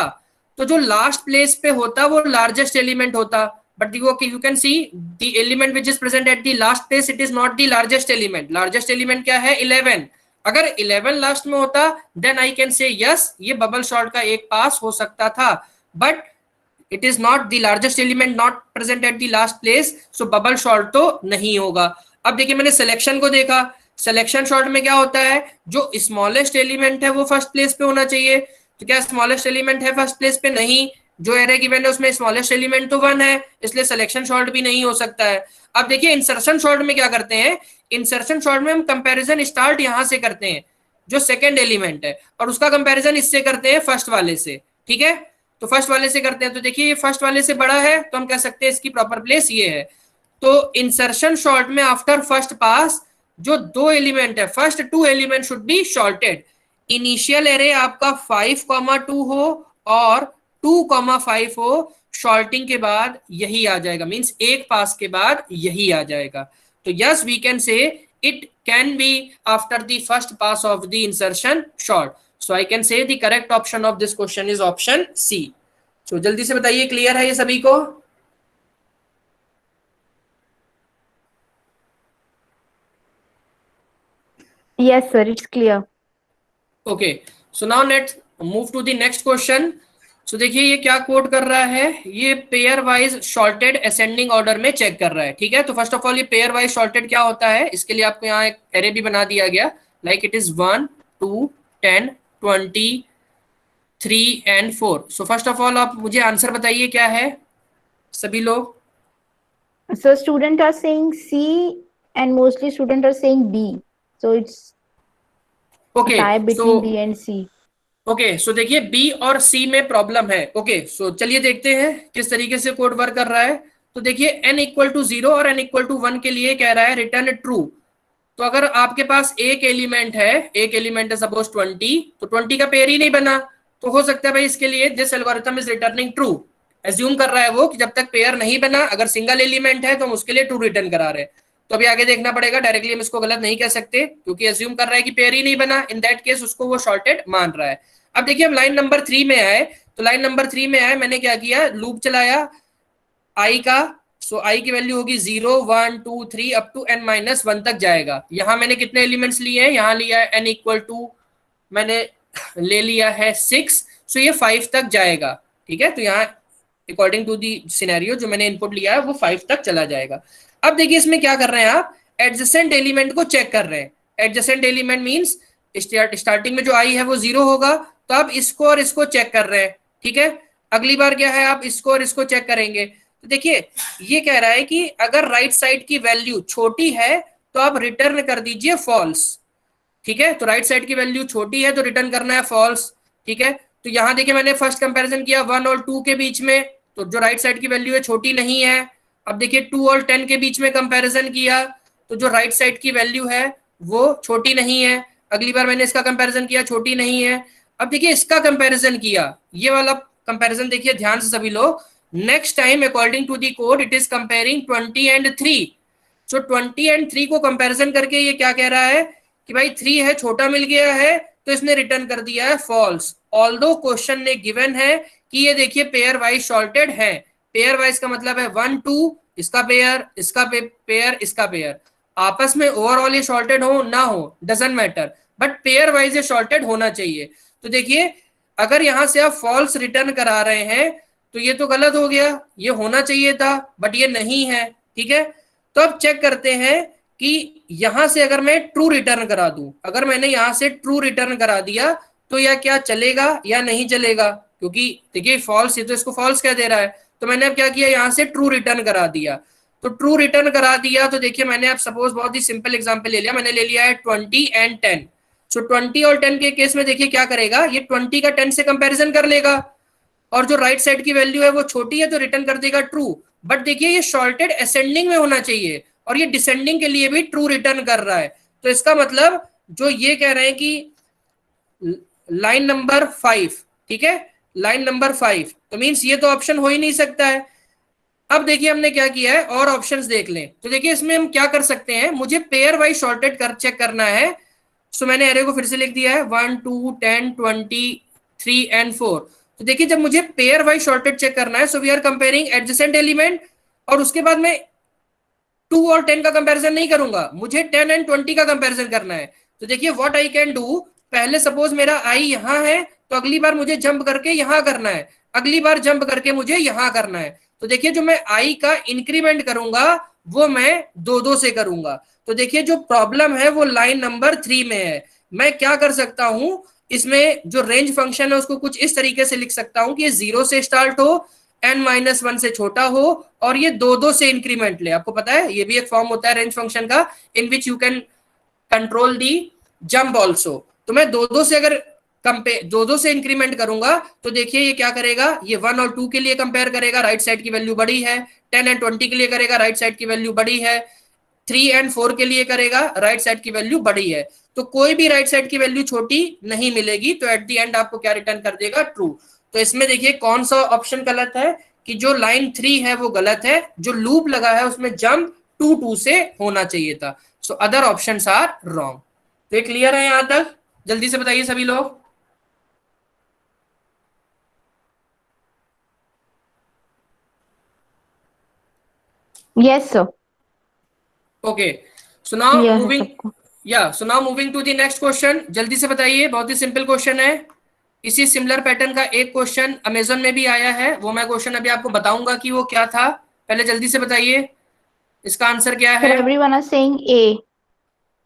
तो जो लास्ट प्लेस पे होता वो लार्जेस्ट एलिमेंट होता, but you can see the element which is present at the last place, it is not the largest element. Largest element क्या है, 11। अगर 11 लास्ट में होता then I can say yes, ये बबल शॉर्ट का एक pass हो सकता था, but it is not the largest element, not present at the last place, so bubble short तो नहीं होगा। अब देखिए मैंने सिलेक्शन को देखा, सिलेक्शन शॉर्ट में क्या होता है, जो स्मॉलेस्ट एलिमेंट है वो फर्स्ट प्लेस पे होना चाहिए। तो क्या स्मॉलेस्ट एलिमेंट है फर्स्ट प्लेस पे, नहीं। जो एरे गिवन है उसमें स्मॉलेस्ट एलिमेंट तो 1 है, इसलिए सिलेक्शन शॉर्ट भी नहीं हो सकता है। अब देखिए इंसर्शन शॉर्ट में क्या करते हैं, इंसर्शन शॉर्ट में हम कंपैरिजन स्टार्ट यहां से करते हैं जो सेकंड एलिमेंट है, और उसका कंपैरिजन इससे करते हैं फर्स्ट वाले से। ठीक है, तो फर्स्ट वाले से करते हैं। तो देखिए ये फर्स्ट वाले से बड़ा है तो हम कह सकते हैं इसकी प्रॉपर प्लेस ये है। तो इंसर्शन शॉर्ट में आफ्टर फर्स्ट पास जो दो एलिमेंट है, first two element should be sorted. Initial array आपका 5,2 हो और 2,5 हो, शॉर्टिंग के बाद यही आ जाएगा, मींस एक पास के बाद यही आ जाएगा। तो yes we can say it can be after the first pass of the insertion sort. So I can say the correct option of this question is option C. So जल्दी से बताइए, क्लियर है ये सभी को। Yes, sir, it's clear. Okay, so now let's move to the next question. So देखिए ये क्या कोड कर रहा है, ये pairwise sorted ascending order में चेक कर रहा है। ठीक है, तो फर्स्ट ऑफ ऑल ये पेयर वाइज शॉर्टेड क्या होता है, इसके लिए आपको यहाँ एक एरे भी बना दिया गया, like it is 1 2 10 20 3 and 4। So first of all आप मुझे आंसर बताइए क्या है सभी लोग। So students are saying C and mostly students are saying B. So it's a okay tie so between B and C. Okay so देखिए B और सी में प्रॉब्लम है। ओके सो चलिए देखते हैं किस तरीके से कोड वर्क कर रहा है। तो देखिए n इक्वल टू 0 और n इक्वल टू 1 के लिए कह रहा है रिटर्न ट्रू। तो अगर आपके पास एक एलिमेंट है सपोज 20, तो 20 का पेयर ही नहीं बना, तो हो सकता है भाई इसके लिए this algorithm is returning true. Assume कर रहा है वो कि जब तक पेयर नहीं बना, अगर सिंगल एलिमेंट है तो हम उसके लिए ट्रू रिटर्न करा रहे हैं। तो अभी आगे देखना पड़ेगा, डायरेक्टली हम इसको गलत नहीं कह सकते क्योंकि एज्यूम कर रहा है कि पेयर ही नहीं बना, इन दैट केस उसको वो शॉर्टेड मान रहा है। अब देखिए हम लाइन नंबर 3 में आए, तो लाइन नंबर 3 में आए, मैंने क्या किया, लूप चलाया आई का। सो आई की वैल्यू होगी 0 1 2 3 अप टू n-1 तक जाएगा। यहां मैंने कितने एलिमेंट्स लिए हैं, यहां लिया है n इक्वल टू मैंने ले लिया है 6, सो ये 5 तक जाएगा। ठीक है, तो यहाँ अकॉर्डिंग टू दी सिनेरियो जो मैंने इनपुट लिया है वो 5 तक चला जाएगा। अब देखिए इसमें क्या कर रहे हैं आप, एडजेसेंट एलिमेंट को चेक कर रहे हैं। एडजेसेंट एलिमेंट मींस स्टार्टिंग में जो आई है वो 0 होगा, तो आप इसको और इसको चेक कर रहे हैं। ठीक है, अगली बार क्या है, आप इसको और इसको चेक करेंगे। तो देखिए ये कह रहा है कि अगर राइट साइड की वैल्यू छोटी है तो आप रिटर्न कर दीजिए फॉल्स। ठीक है, तो राइट साइड की वैल्यू छोटी है तो रिटर्न करना है फॉल्स। ठीक है, तो यहां देखिए मैंने फर्स्ट कंपैरिजन किया 1 और 2 के बीच में, तो जो राइट साइड की वैल्यू है छोटी नहीं है। अब देखिए 2 और 10 के बीच में कंपैरिजन किया, तो जो राइट साइड की वैल्यू है वो छोटी नहीं है। अगली बार मैंने इसका कंपैरिजन किया, छोटी नहीं है। अब देखिए इसका कंपैरिजन किया, ये वाला कंपैरिजन देखिए ध्यान से सभी लोग, next time according to the code it is comparing 20 and 3। So 20 and 3 को कंपैरिजन करके ये क्या कह रहा है कि भाई 3 है, छोटा मिल गया है, तो इसने रिटर्न कर दिया है फॉल्स। ऑल्दो क्वेश्चन ने गिवन है कि ये देखिए पेयर वाइज सॉर्टेड है। पेयर वाइज का मतलब है 1 2, इसका पेयर, इसका पेयर, इसका पेयर। आपस में ओवरऑल ये सॉर्टेड हो ना हो doesn't matter, but pair wise ये सॉर्टेड होना चाहिए। तो देखिए अगर यहां से आप फॉल्स रिटर्न करा रहे हैं तो ये तो गलत हो गया, ये होना चाहिए था बट ये नहीं है। ठीक है, तो अब चेक करते हैं कि यहां से अगर मैं ट्रू रिटर्न करा दूं, अगर मैंने यहां से ट्रू रिटर्न करा दिया तो यह क्या चलेगा या नहीं चलेगा, क्योंकि देखिए फॉल्स, ये तो इसको फॉल्स कह दे रहा है। तो मैंने अब क्या किया, यहां से ट्रू रिटर्न करा दिया। तो ट्रू रिटर्न करा दिया तो देखिए मैंने अब सपोज बहुत ही सिंपल एग्जांपल ले लिया, मैंने ले लिया है 20 एंड 10। सो 20 और 10 के केस में देखिए क्या करेगा, ये 20 का 10 से कंपैरिजन कर लेगा और जो राइट साइड की वैल्यू है वो छोटी है तो रिटर्न कर देगा ट्रू। बट देखिए ये सॉर्टेड असेंडिंग में होना चाहिए और ये डिसेंडिंग के लिए भी ट्रू रिटर्न कर रहा है। तो इसका मतलब जो ये कह रहे हैं कि लाइन नंबर 5, ठीक है, लाइन नंबर 5, तो मींस ये तो ऑप्शन हो ही नहीं सकता है। अब देखिए हमने क्या किया है और ऑप्शंस देख लें। तो देखिए इसमें हम क्या कर सकते हैं, मुझे पेयर वाइज सॉर्टेड कर चेक करना है। सो मैंने एरे को फिर से लिख दिया है 1 2 10 20 3 एंड 4। तो देखिए जब मुझे पेयर वाइज सॉर्टेड चेक करना है, so we are comparing adjacent element, और उसके बाद में 2 और 10 का कंपैरिजन नहीं करूंगा, मुझे 10 एंड 20 का कंपैरिजन करना है। तो देखिए व्हाट आई कैन डू, पहले सपोज मेरा आई यहां है तो अगली बार मुझे जंप करके यहां करना है, अगली बार जंप करके मुझे यहां करना है। तो देखिए जो मैं आई का इंक्रीमेंट करूंगा वो मैं 2 से करूंगा। तो देखिए जो प्रॉब्लम है वो लाइन नंबर 3 में है। मैं क्या कर सकता हूं, इसमें जो रेंज फंक्शन है उसको कुछ इस तरीके से लिख सकता हूं कि ये 0 से स्टार्ट हो, n-1 से छोटा हो, और ये 2 से इंक्रीमेंट ले। आपको पता है ये भी एक फॉर्म होता है रेंज फंक्शन का, in which you can control the jump also. तो मैं 2 से अगर 2 से इंक्रीमेंट करूंगा तो देखिए ये क्या करेगा, ये 1 और 2 के लिए कंपेयर करेगा, राइट साइड की वैल्यू बड़ी है। 10 एंड 20 के लिए करेगा, राइट साइड की वैल्यू बड़ी है। 3 एंड 4 के लिए करेगा, राइट साइड की वैल्यू बड़ी है। तो कोई भी राइट साइड की वैल्यू छोटी नहीं मिलेगी, तो एट द एंड आपको क्या रिटर्न कर देगा, ट्रू। तो इसमें देखिए कौन सा ऑप्शन गलत है, कि जो लाइन 3 है वो गलत है, जो लूप लगा है उसमें जंप 2 से होना चाहिए था। So other options are wrong. तो ये क्लियर है यहां तक, जल्दी से बताइए सभी लोग। Yes, sir. Okay, so now clear है मूविंग, सबको। या so now moving to the next question. जल्दी से बताइए, बहुत ही सिंपल क्वेश्चन है। इसी सिमिलर पैटर्न का एक क्वेश्चन अमेजन में भी आया है, वो मैं क्वेश्चन अभी आपको बताऊंगा कि वो क्या था। पहले जल्दी से बताइए इसका आंसर क्या Sir, है। everyone is saying A.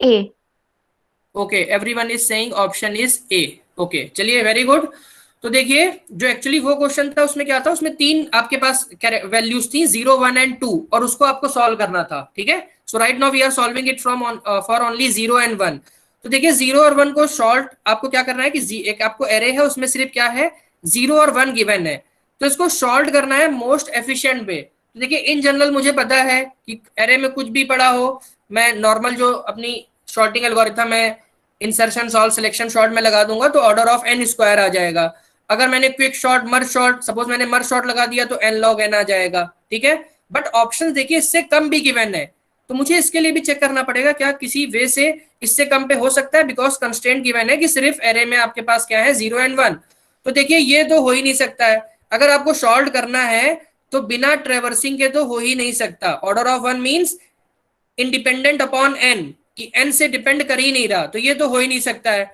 A. Okay, everyone is saying option is a. Okay चलिए, वेरी गुड। तो देखिए जो एक्चुअली वो क्वेश्चन था उसमें क्या था, उसमें 3 आपके पास वैल्यूज थी, 0 1 एंड 2, और उसको आपको सॉल्व करना था। ठीक है, so right now we are solving it from for only 0 and 1। तो देखिए 0 और 1 को शॉर्ट आपको क्या करना है कि एक आपको एरे है उसमें सिर्फ क्या है, 0 और 1 गिवन है, तो इसको शॉर्ट करना है मोस्ट एफिशिएंट वे। तो देखिए इन जनरल मुझे पता है कि एरे में कुछ भी पड़ा हो, मैं नॉर्मल जो अपनी शॉर्टिंग एल्गोरिथम है, इंसर्शन सॉल्व सिलेक्शन शॉर्ट में लगा दूंगा तो ऑर्डर ऑफ n स्क्वायर आ जाएगा। अगर मैंने क्विक शॉर्ट मर्ज शॉर्ट, सपोज मैंने मर्ज शॉर्ट लगा दिया तो n log n आ जाएगा। ठीक है, बट ऑप्शन देखिए इससे कम भी गिवन है, तो मुझे इसके लिए भी चेक करना पड़ेगा क्या किसी वे से इससे कम पे हो सकता है, बिकॉज कंस्ट्रेंट गिवन है कि सिर्फ एरे में आपके पास क्या है, 0 एंड 1। तो देखिए ये तो हो ही नहीं सकता है। अगर आपको शॉर्ट करना है तो बिना ट्रेवर्सिंग के तो हो ही नहीं सकता। Order of 1 means independent upon n, कि n से डिपेंड कर ही नहीं रहा, तो ये तो हो ही नहीं सकता है।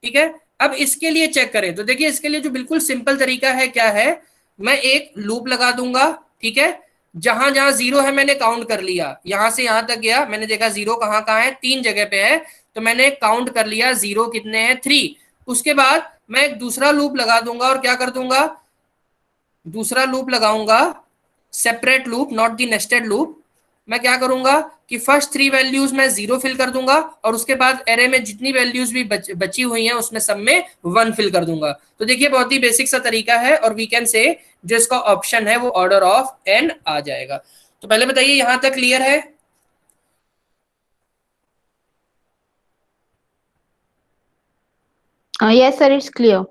ठीक है, अब इसके लिए चेक करें। तो देखिए इसके लिए जो बिल्कुल सिंपल तरीका है क्या है, मैं एक लूप लगा दूंगा। ठीक है, जहां जहां 0 है मैंने काउंट कर लिया, यहां से यहां तक गया, मैंने देखा 0 कहां कहां है, 3 जगह पे है, तो मैंने काउंट कर लिया 0 कितने हैं, 3। उसके बाद मैं एक दूसरा लूप लगा दूंगा, और क्या कर दूंगा, दूसरा लूप लगाऊंगा, separate loop, not the nested loop. मैं क्या करूंगा कि फर्स्ट 3 वैल्यूज में 0 फिल कर दूंगा, और उसके बाद एरे में जितनी वैल्यूज भी बची हुई हैं उसमें सब में 1 फिल कर दूंगा। तो देखिए बहुत ही बेसिक सा तरीका है, और वी कैन से जो इसका ऑप्शन है वो ऑर्डर ऑफ n आ जाएगा। तो पहले बताइए यहां तक क्लियर है। Yes, sir, it's clear.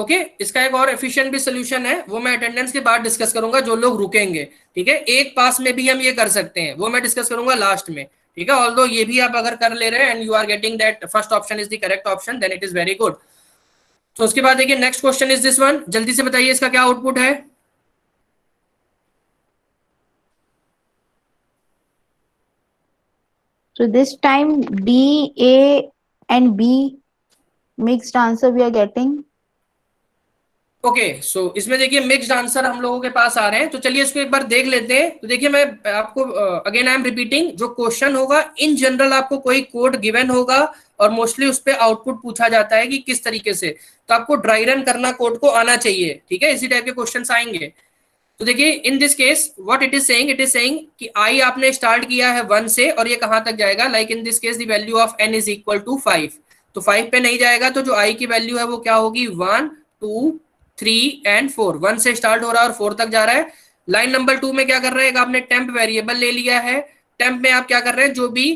Okay इसका एक और एफिशिएंट भी सोल्यूशन है, वो मैं अटेंडेंस के बाद डिस्कस करूंगा, जो लोग रुकेंगे, ठीक है। एक पास में भी हम ये कर सकते हैं, वो मैं डिस्कस करूंगा लास्ट में, ठीक है। ऑल्दो ये भी आप अगर कर ले रहे हैं and you are getting that first option is the correct option, then it is very good. तो उसके बाद देखिए next question is this one, जल्दी से बताइए इसका क्या आउटपुट है। So this time D, A and B mixed answer we are getting. Okay so इसमें देखिए मिक्स्ड आंसर हम लोगों के पास आ रहे हैं, तो चलिए इसको एक बार देख लेते हैं। तो देखिए मैं आपको अगेन आई एम रिपीटिंग, जो क्वेश्चन होगा इन जनरल आपको कोई कोड गिवन होगा और मोस्टली उस पर आउटपुट पूछा जाता है कि किस तरीके से, तो आपको ड्राई रन करना कोड को आना चाहिए, ठीक है। इसी टाइप के क्वेश्चन आएंगे। तो देखिए इन this case what it is saying कि आई आपने स्टार्ट किया है 1 से और ये कहां तक जाएगा, like in this case the value of n is equal to 5, तो 5 पे नहीं जाएगा, तो जो आई की वैल्यू है वो क्या होगी 1 2 3 एंड 4, 1 से स्टार्ट हो रहा है और 4 तक जा रहा है। लाइन नंबर 2 में क्या कर रहे हैं, आपने टेम्प वेरिएबल ले लिया है, टेम्प में आप क्या कर रहे हैं जो भी,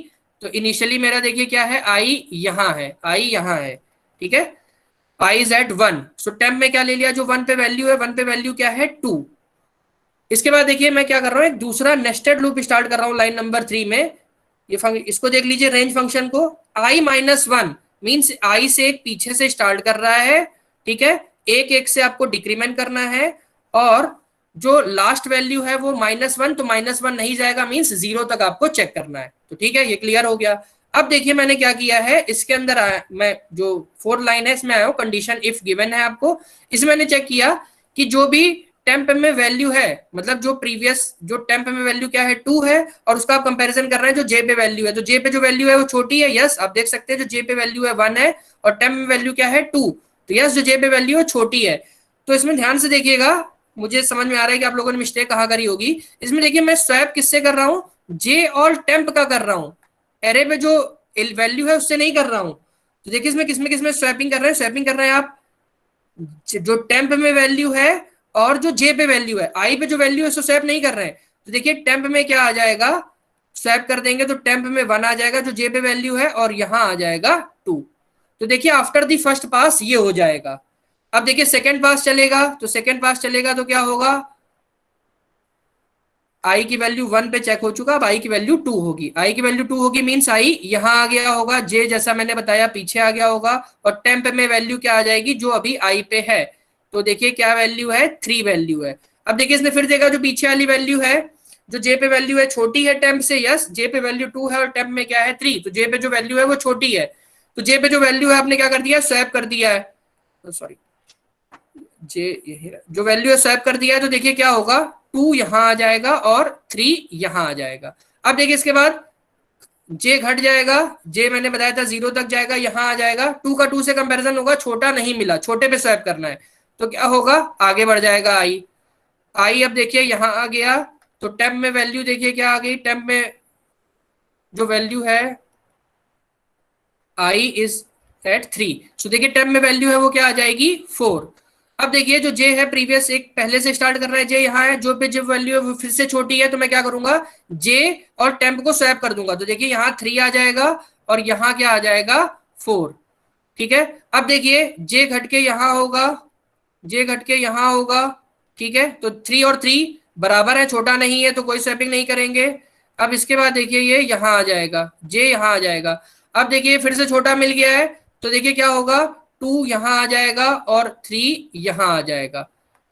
तो इनिशियली मेरा देखिए क्या है आई यहाँ है, आई यहाँ है, ठीक है, I is eight 1, so temp में क्या ले लिया, जो 1 पे वैल्यू है, 1 पे वैल्यू क्या है 2। इसके बाद देखिए मैं क्या कर रहा हूँ, एक दूसरा नेस्टेड लूप स्टार्ट कर रहा हूँ लाइन नंबर 3 में। ये इसको देख लीजिए रेंज फंक्शन को, आई माइनस 1 मीन्स आई से एक पीछे से स्टार्ट कर रहा है, ठीक है, एक एक से आपको डिक्रीमेंट करना है, और जो लास्ट वैल्यू है वो -1, तो -1 नहीं जाएगा मीन्स 0 तक आपको चेक करना है। तो ठीक है ये क्लियर हो गया। अब देखिए मैंने क्या किया है, इसके अंदर मैं जो 4 लाइन है इसमें आया हूँ, कंडीशन इफ गिवन है आपको, इसमें मैंने चेक किया कि जो भी टेम्प में वैल्यू है, मतलब जो प्रीवियस जो टेम्प में वैल्यू क्या है 2 है, और उसका आप कंपैरिजन कर रहे हैं जो जे पे वैल्यू है, तो जे पे जो वैल्यू है वो छोटी है, यस आप देख सकते हैं जो जे पे वैल्यू है 1 है और टेम्प में वैल्यू क्या है 2, तो यस जो जे पे वैल्यू है छोटी है। तो इसमें ध्यान से देखिएगा, मुझे समझ में आ रहा है कि आप लोगों ने मिस्टेक कहाँ करी होगी। इसमें देखिए मैं स्वैप किससे कर रहा हूँ, जे और टेम्प का कर रहा हूँ, एरे में जो वैल्यू है उससे नहीं कर रहा हूँ। तो देखिए इसमें किसमें स्वैपिंग कर रहे हैं, स्वैपिंग कर रहे हैं आप जो टेम्प में वैल्यू है और जो जे पे वैल्यू है, आई पे जो वैल्यू है उसको स्वैप नहीं कर रहे हैं। तो देखिए टेम्प में क्या आ जाएगा, स्वैप कर देंगे तो टेम्प में 1 आ जाएगा जो जे पे वैल्यू है, और यहां आ जाएगा 2। तो देखिए आफ्टर दी फर्स्ट पास ये हो जाएगा। अब देखिए सेकंड पास चलेगा, तो सेकंड पास चलेगा तो क्या होगा, आई की वैल्यू 1 पे चेक हो चुका, अब आई की वैल्यू 2 होगी, आई की वैल्यू 2 होगी मींस आई यहां आ गया होगा, जे जैसा मैंने बताया पीछे आ गया होगा, और टेम्प में वैल्यू क्या आ जाएगी जो अभी आई पे है, तो देखिए क्या वैल्यू है 3 वैल्यू है। अब देखिए इसने फिर देखा जो पीछे वाली वैल्यू है, जो जे पे वैल्यू है छोटी है टेम्प से, यस जे पे वैल्यू 2 है और टेम्प में क्या है 3, तो जे पे जो वैल्यू है वो छोटी है, तो जे पे जो वैल्यू है आपने क्या कर दिया स्वैप कर दिया है, सॉरी जे जो वैल्यू है स्वैप कर दिया है, तो देखिए क्या होगा 2 यहां आ जाएगा और 3 यहां आ जाएगा। अब देखिए इसके बाद जे घट जाएगा, जे मैंने बताया था 0 तक जाएगा, यहां आ जाएगा, 2 का 2 से कंपैरिजन होगा, छोटा नहीं मिला, छोटे पे स्वैप करना है, तो क्या होगा आगे बढ़ जाएगा आई, आई अब देखिए यहां आ गया, तो टेम्प में वैल्यू देखिए क्या आ गई, टेम्प में जो वैल्यू है आई इज एट 3, सो देखिए टेम्प में वैल्यू है वो क्या आ जाएगी 4। अब देखिए जो जे है प्रीवियस एक पहले से स्टार्ट कर रहा है, जे यहाँ है, जो पे जो वैल्यू है वो फिर से छोटी है, तो मैं क्या करूंगा जे और टेम्प को स्वैप कर दूंगा, तो देखिए यहाँ 3 आ जाएगा और यहाँ क्या आ जाएगा 4, ठीक है। अब देखिए जे घट के यहाँ होगा, जे घट के यहाँ होगा, ठीक है, तो 3 और 3 बराबर है, छोटा नहीं है तो कोई स्वैपिंग नहीं करेंगे। अब इसके बाद देखिए ये यहाँ आ जाएगा, जे यहाँ आ जाएगा, अब देखिए फिर से छोटा मिल गया है, तो देखिए क्या होगा 2 यहां आ जाएगा और 3 यहां आ जाएगा,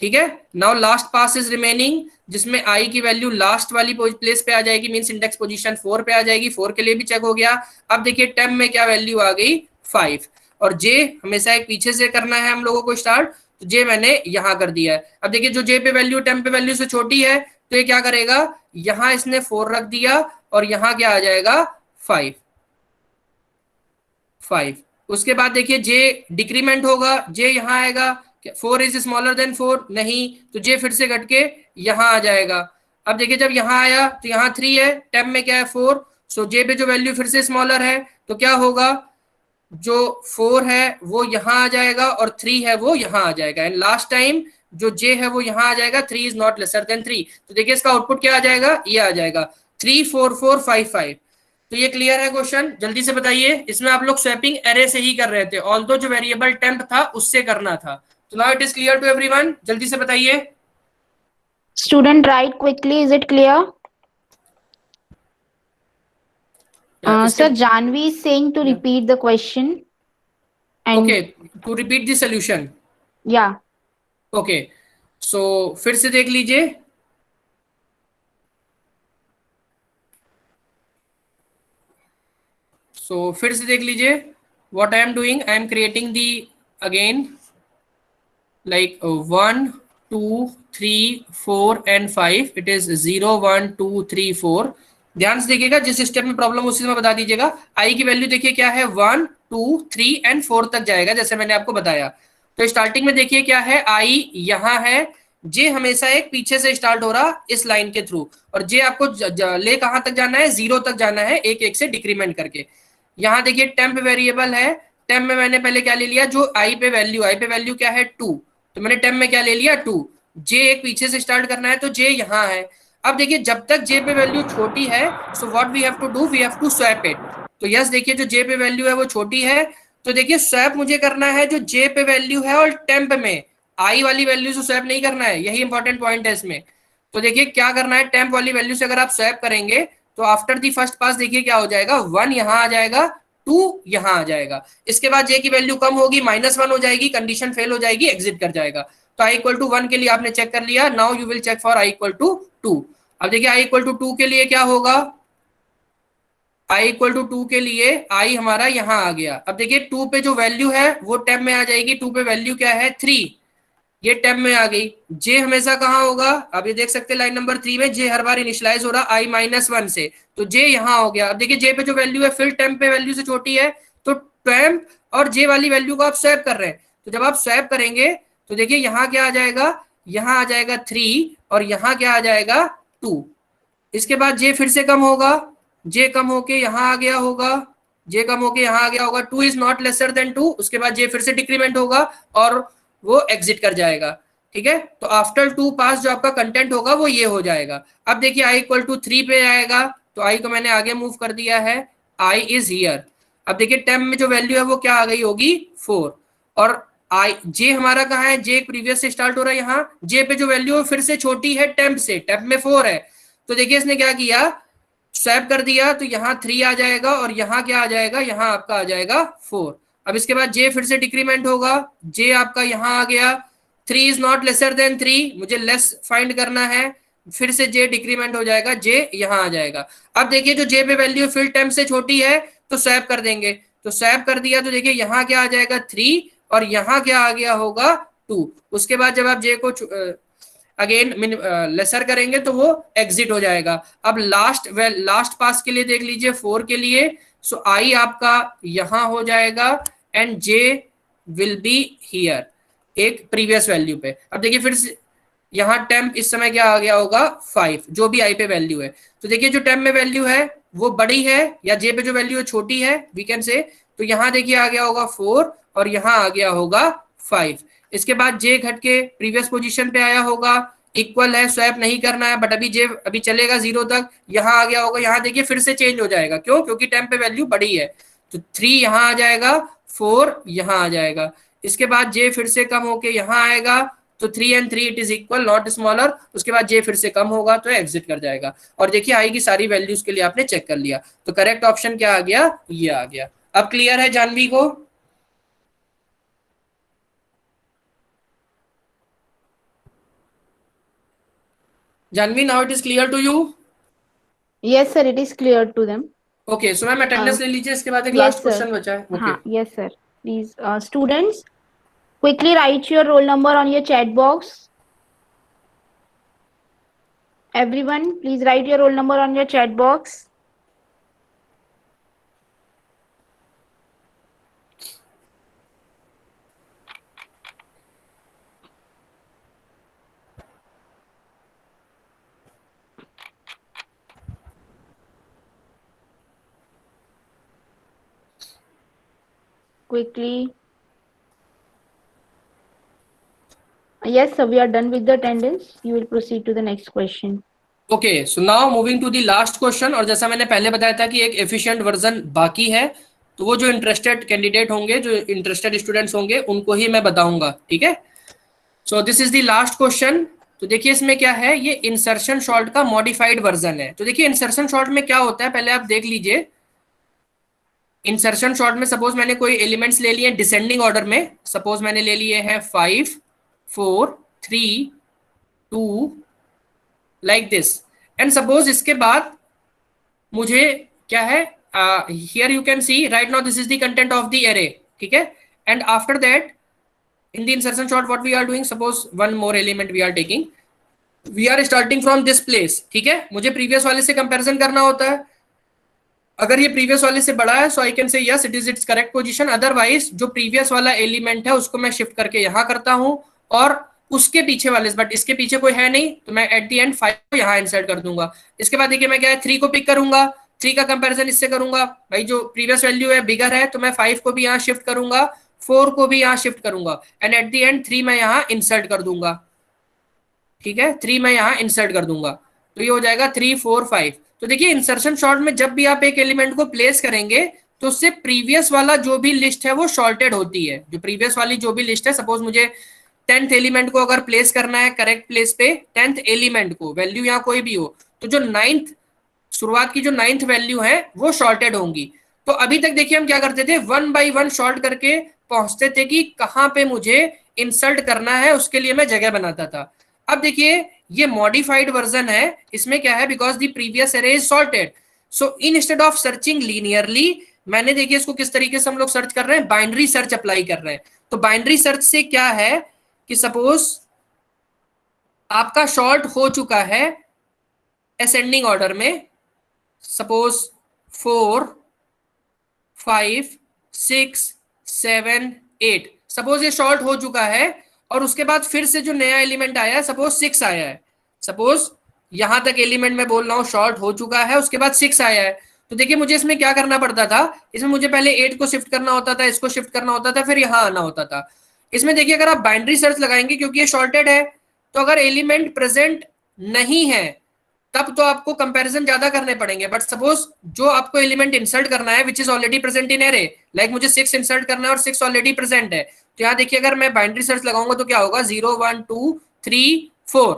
ठीक है। Now last pass is remaining, जिसमें आई की वैल्यू लास्ट वाली प्लेस पे आ जाएगी, मींस इंडेक्स पोजीशन 4 पे आ जाएगी, 4 के लिए भी चेक हो गया। अब देखिए टेम्प में क्या वैल्यू आ गई 5, और जे हमेशा एक पीछे से करना है हम लोगों को स्टार्ट, तो जे मैंने यहां कर दिया है। अब देखिए जो जे पे वैल्यू टेम्प पे वैल्यू से छोटी है, तो ये क्या करेगा, यहां इसने 4 रख दिया और यहां क्या आ जाएगा 5। उसके बाद देखिए जे डिक्रीमेंट होगा, जे यहाँ आएगा, 4 इज स्मॉलर देन 4 नहीं, तो जे फिर से घट के यहाँ आ जाएगा। अब देखिए जब यहाँ आया तो यहाँ 3 है, टेम्प में क्या है 4, सो जे पे जो वैल्यू फिर से स्मॉलर है, तो क्या होगा जो 4 है वो यहाँ आ जाएगा और 3 है वो यहाँ आ जाएगा, एंड लास्ट टाइम जो जे है वो यहाँ आ जाएगा, 3 इज नॉट लेसर देन 3, तो देखिए इसका आउटपुट क्या आ जाएगा, ये आ जाएगा 3 4 4 5 5। तो ये क्लियर है क्वेश्चन, जल्दी से बताइए। इसमें आप लोग स्वैपिंग एरे से ही कर रहे थे, ऑल्दो जो वेरिएबल टेम्प था उससे करना था, So now it is clear to everyone. जल्दी से बताइए. Student, write quickly. Is it clear? इसके Sir, Janvi is saying to repeat the question. And okay, to repeat the solution. yeah. Okay, so फिर से देख लीजिए. So फिर से देख लीजिए. What I am doing, I am creating the again like 1 2 3 4 and 5. It is 0 1 2 3 4. ध्यान से देखिएगा, जिस स्टेप में प्रॉब्लम उसी में बता दीजिएगा. आई की वैल्यू देखिए क्या है, 1 2 3 एंड 4 तक जाएगा जैसे मैंने आपको बताया. तो स्टार्टिंग में देखिए क्या है, आई यहाँ है, जे हमेशा एक पीछे से स्टार्ट हो रहा इस लाइन के थ्रू, और जे आपको ले कहां तक जाना है, 0 तक जाना है, एक एक से डिक्रीमेंट करके. यहाँ देखिए टेम्प वेरिएबल है. टेम्प में मैंने पहले क्या ले लिया, जो आई पे वैल्यू क्या है 2, तो मैंने टेम्प में क्या ले लिया 2. जे एक पीछे से स्टार्ट करना है तो जे यहाँ है. अब देखिए जब तक जे पे वैल्यू छोटी है, so what we have to do, we have to swap it. तो यस देखिए जो जे पे वैल्यू है वो छोटी है, तो देखिए स्वैप मुझे करना है जो जे पे वैल्यू है और टेम्प में आई वाली वैल्यू से स्वैप नहीं करना है. यही इंपॉर्टेंट पॉइंट है इसमें. तो देखिए क्या करना है, टेम्प वाली वैल्यू से अगर आप स्वैप करेंगे तो आफ्टर दी फर्स्ट पास देखिए क्या हो जाएगा, 1 यहाँ आ जाएगा, 2 यहाँ आ जाएगा. इसके बाद जे की वैल्यू कम होगी, -1 हो जाएगी, कंडीशन फेल हो जाएगी, एग्जिट कर जाएगा. तो आई इक्वल टू 1 के लिए आपने चेक कर लिया. Now you will check for i equal to 2. अब देखिए आई इक्वल टू 2 के लिए क्या होगा, आई इक्वल टू 2 के लिए आई हमारा यहाँ आ गया. अब देखिए 2 पे जो वैल्यू है वो टेब में आ जाएगी. 2 पे वैल्यू क्या है 3, ये टेब में आ गई. जे हमेशा कहाँ होगा, अब ये देख सकते हैं लाइन नंबर 3 में जे हर बार इनिशियलाइज हो रहा आई -1 से, तो जे यहाँ हो गया. अब देखिए जे पे जो वैल्यू है फिर टेम्प पे वैल्यू से छोटी है, तो टेम्प और जे वाली वैल्यू को आप स्वैप कर रहे हैं. तो जब आप स्वैप करेंगे तो देखिए यहाँ क्या आ जाएगा, यहाँ आ जाएगा 3 और यहाँ क्या आ जाएगा 2. इसके बाद जे फिर से कम होगा, जे कम होके यहाँ आ गया होगा, जे कम होके यहाँ आ गया होगा, 2 इज नॉट लेसर देन 2. उसके बाद जे फिर से डिक्रीमेंट होगा और वो एग्जिट कर जाएगा. ठीक है, तो आफ्टर 2 पास जो आपका कंटेंट होगा वो ये हो जाएगा. अब देखिए आई इक्वल टू 3 पे आएगा, तो आई को मैंने आगे मूव कर दिया है, आई इज हियर. अब देखिए टेम्प में जो वैल्यू है वो क्या आ गई होगी 4, और आई जे हमारा कहाँ है, जे प्रीवियस से स्टार्ट हो रहा है यहाँ. जे पे जो वैल्यू है फिर से छोटी है टेम्प से, टेम्प में 4 है, तो देखिए इसने क्या किया, स्वैप कर दिया, तो यहाँ 3 आ जाएगा और यहाँ क्या आ जाएगा, यहाँ आपका आ जाएगा 4. अब इसके बाद जे फिर से डिक्रीमेंट होगा, जे आपका यहाँ आ गया, 3 इज नॉट लेसर देन 3, मुझे लेस फाइंड करना है, फिर से जे डिक्रीमेंट हो जाएगा, जे यहाँ आ जाएगा. अब देखिए जो जे पे वैल्यू फिर टेम्प से छोटी है तो स्वैप कर देंगे, तो स्वैप कर दिया तो देखिए यहाँ क्या आ जाएगा 3 और यहाँ क्या आ गया होगा 2. उसके बाद जब आप जे को अगेन लेसर करेंगे तो वो एग्जिट हो जाएगा. अब लास्ट पास के लिए देख लीजिए 4 के लिए, सो आई आपका यहां हो जाएगा and J will be here एक प्रीवियस वैल्यू पे. अब देखिए फिर से यहाँ टेम्प इस समय क्या आ गया होगा 5, जो भी आई पे वैल्यू है. तो देखिए जो टेम्प में वैल्यू है वो बड़ी है या जे पे जो वैल्यू है छोटी है वी कैन से, तो यहाँ देखिए आ गया होगा 4 और यहाँ आ गया होगा 5. इसके बाद जे घट के प्रीवियस पोजीशन पे आया होगा, इक्वल है, स्वैप नहीं करना है, बट अभी जे अभी चलेगा 0 तक, यहाँ आ गया होगा, यहाँ देखिए फिर से चेंज हो जाएगा. क्यों, क्योंकि टेम्प पे वैल्यू बड़ी है, तो 3 यहाँ आ जाएगा, 4 यहाँ आ जाएगा. इसके बाद जे फिर से कम होके यहाँ आएगा, तो 3 and 3 it is equal not smaller. उसके बाद जे फिर से कम होगा तो एग्जिट कर जाएगा. और देखिए आई की सारी वैल्यूज के लिए आपने चेक कर लिया, तो करेक्ट ऑप्शन क्या आ गया, ये आ गया. अब क्लियर है जानवी को? Janvi, now it is clear to you? Yes, sir. It is clear to them. Okay, so ma'am attendance ले लीजिए, इसके बाद एक Yes, लास्ट sir. क्वेश्चन बचा है. हाँ, yes, sir. Please, students, quickly write your roll number on your chat box. Everyone, please write your roll number on your chat box. Quickly. Yes, sir. We are done with the attendance. You will proceed to the next question. Okay, so now moving to the last question. और जैसा मैंने पहले बताया था कि एक efficient version बाकी है, तो वो जो इंटरेस्टेड कैंडिडेट होंगे, जो इंटरेस्टेड स्टूडेंट्स होंगे, उनको ही मैं बताऊंगा. ठीक है, so this is the last question. तो देखिए इसमें क्या है, ये इंसर्शन सॉर्ट का मॉडिफाइड वर्जन है। तो देखिए इंसर्शन सॉर्ट में क्या होता है, पहले आप देख लीजिए। इंसर्शन सॉर्ट में सपोज मैंने कोई एलिमेंट्स ले लिए डिसेंडिंग ऑर्डर में, सपोज मैंने ले लिए हैं 5 4 3 2 लाइक दिस, एंड सपोज इसके बाद मुझे क्या है, here you can C right now this is the content of the array, ठीक है। And after that in the insertion sort what we are doing, suppose one more element we are taking, we are starting from this place, ठीक है। मुझे previous वाले से comparison करना होता है, अगर ये प्रीवियस वाले से बड़ा है so I can say yes it is its correct position, otherwise जो प्रीवियस वाला एलिमेंट है उसको मैं शिफ्ट करके यहां करता हूं और उसके पीछे वाले, बट इसके पीछे कोई है नहीं तो मैं एट द एंड 5 को यहां इंसर्ट कर दूंगा। इसके बाद देखिए मैं क्या है 3 को पिक करूंगा, 3 का कंपैरिजन इससे करूंगा, भाई जो प्रीवियस वैल्यू है बिगर है तो मैं 5 को भी यहां शिफ्ट करूंगा, 4 को भी यहां शिफ्ट करूंगा, एंड एट द एंड 3 मैं यहां इंसर्ट कर दूंगा, ठीक है। 3 मैं यहां इंसर्ट कर दूंगा, तो ये हो जाएगा 3 4 5। तो देखिए इंसर्शन सॉर्ट में जब भी आप एक एलिमेंट को प्लेस करेंगे तो उससे प्रीवियस वाला जो भी लिस्ट है वो शॉर्टेड होती है। जो प्रीवियस वाली जो भी लिस्ट है, सपोज मुझे 10th एलिमेंट को अगर प्लेस करना है करेक्ट प्लेस पे, 10th एलिमेंट को वैल्यू यहाँ कोई भी हो, तो जो 9th शुरुआत की जो 9th वैल्यू है वो शॉर्टेड होंगी। तो अभी तक देखिए हम क्या करते थे, 1 बाई 1 शॉर्ट करके पहुंचते थे कि कहां पे मुझे इंसर्ट करना है, उसके लिए मैं जगह बनाता था। अब देखिए ये मॉडिफाइड वर्जन है, इसमें क्या है, because the previous array is sorted, so instead of searching linearly, मैंने देखिए इसको किस तरीके से हम लोग सर्च कर रहे हैं, बाइनरी सर्च अप्लाई कर रहे हैं। तो बाइनरी सर्च से क्या है कि सपोज आपका शॉर्ट हो चुका है असेंडिंग ऑर्डर में, सपोज 4 5 6 7 8, सपोज ये शॉर्ट हो चुका है और उसके बाद फिर से जो नया एलिमेंट आया है सपोज 6 आया है, सपोज यहां तक एलिमेंट में बोल रहा हूं शॉर्ट हो चुका है, उसके बाद 6 आया है। तो देखिए मुझे इसमें क्या करना पड़ता था, इसमें मुझे पहले 8 को शिफ्ट करना होता था, इसको शिफ्ट करना होता था, फिर यहां आना होता था। इसमें देखिए अगर आप बाइनरी सर्च लगाएंगे, क्योंकि ये शॉर्टेड है, तो अगर एलिमेंट प्रेजेंट नहीं है तब तो आपको कंपैरिजन ज्यादा करने पड़ेंगे, बट सपोज जो आपको एलिमेंट इंसर्ट करना है which is already present in array, like मुझे 6 इंसर्ट करना है और 6 ऑलरेडी प्रेजेंट है, तो यहाँ देखिए अगर मैं बाइनरी सर्च लगाऊंगा तो क्या होगा 0 1 2 3 4।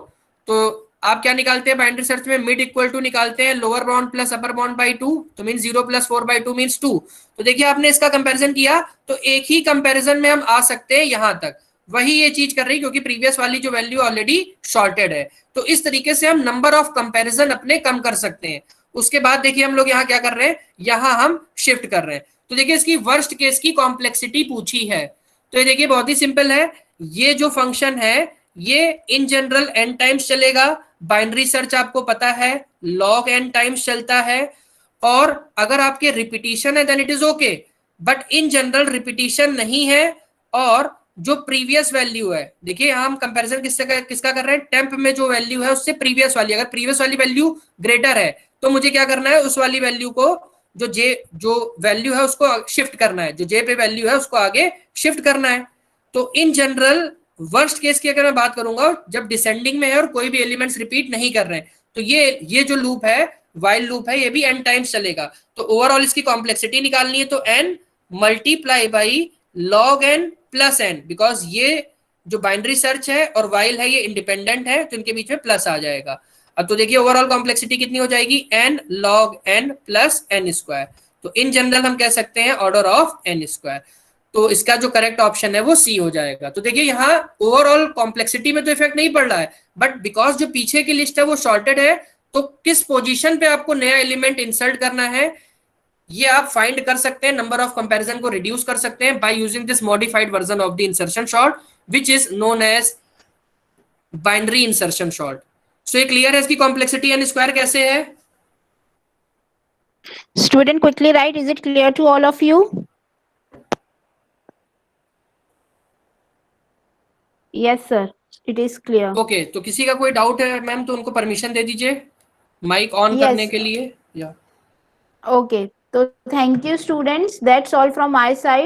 तो आप क्या निकालते हैं बाइनरी सर्च में, मिड इक्वल टू निकालते हैं, lower bound plus upper bound by 2, तो मीन 0 प्लस 4 बाई 2 मीन्स 2। तो देखिए आपने इसका कंपेरिजन किया तो एक ही कंपेरिजन में हम आ सकते हैं यहां तक, वही ये चीज कर रही क्योंकि प्रीवियस वाली जो वैल्यू ऑलरेडी शॉर्टेड है। तो इस तरीके से हम नंबर ऑफ कंपैरिजन अपने कम कर सकते हैं। उसके बाद देखिए हम लोग यहाँ क्या कर रहे हैं, यहाँ हम शिफ्ट कर रहे हैं। तो देखिए इसकी वर्स्ट केस की कॉम्प्लेक्सिटी पूछी है, तो ये देखिए बहुत ही सिंपल है। ये जो फंक्शन है ये इन जनरल n टाइम्स चलेगा, बाइनरी सर्च आपको पता है log n टाइम्स चलता है, और अगर आपके रिपीटिशन है then it is okay, but in general repetition नहीं है। और जो प्रीवियस वैल्यू है, देखिए यहां हम कंपैरिजन किसका कर रहे हैं, टेम्प में जो वैल्यू है उससे प्रीवियस वाली, अगर प्रीवियस वाली वैल्यू ग्रेटर है तो मुझे क्या करना है, उस वाली वैल्यू को जो वैल्यू है उसको शिफ्ट करना है, जो जे पे वैल्यू है उसको आगे शिफ्ट करना है। तो इन जनरल वर्स्ट केस की अगर मैं बात करूंगा, जब डिसेंडिंग में है और कोई भी एलिमेंट्स रिपीट नहीं कर रहे हैं, तो ये जो लूप है वाइल लूप है, ये भी n टाइम्स चलेगा। तो ओवरऑल इसकी कॉम्प्लेक्सिटी निकालनी है तो n multiply by log n plus n, because ये जो बाइनरी सर्च है और वाइल है ये इंडिपेंडेंट है, तो इनके बीच में प्लस आ जाएगा। अब तो देखिए ओवरऑल कॉम्प्लेक्सिटी कितनी हो जाएगी, n log n plus n square. तो इन जनरल हम कह सकते हैं ऑर्डर ऑफ n स्क्वायर। तो इसका जो करेक्ट ऑप्शन है वो सी हो जाएगा। तो देखिए यहाँ ओवरऑल कॉम्प्लेक्सिटी में तो इफेक्ट नहीं पड़ रहा है, बट बिकॉज जो पीछे की लिस्ट है वो शॉर्टेड है, तो किस पोजीशन पे आपको नया एलिमेंट इंसर्ट करना है ये आप फाइंड कर सकते हैं, नंबर ऑफ कंपैरिजन को रिड्यूस कर सकते हैं by using this modified version of the insertion sort which is known as binary insertion sort. So ये क्लियर है इसकी कॉम्प्लेक्सिटी एन स्क्वायर कैसे है? Student, quickly write, is it clear to all of you? Yes sir, it is clear. Okay, तो किसी का कोई doubt है मैम तो उनको परमिशन दे दीजिए माइक ऑन Yes. करने के लिए। या Okay, so thank you students, that's all from my side.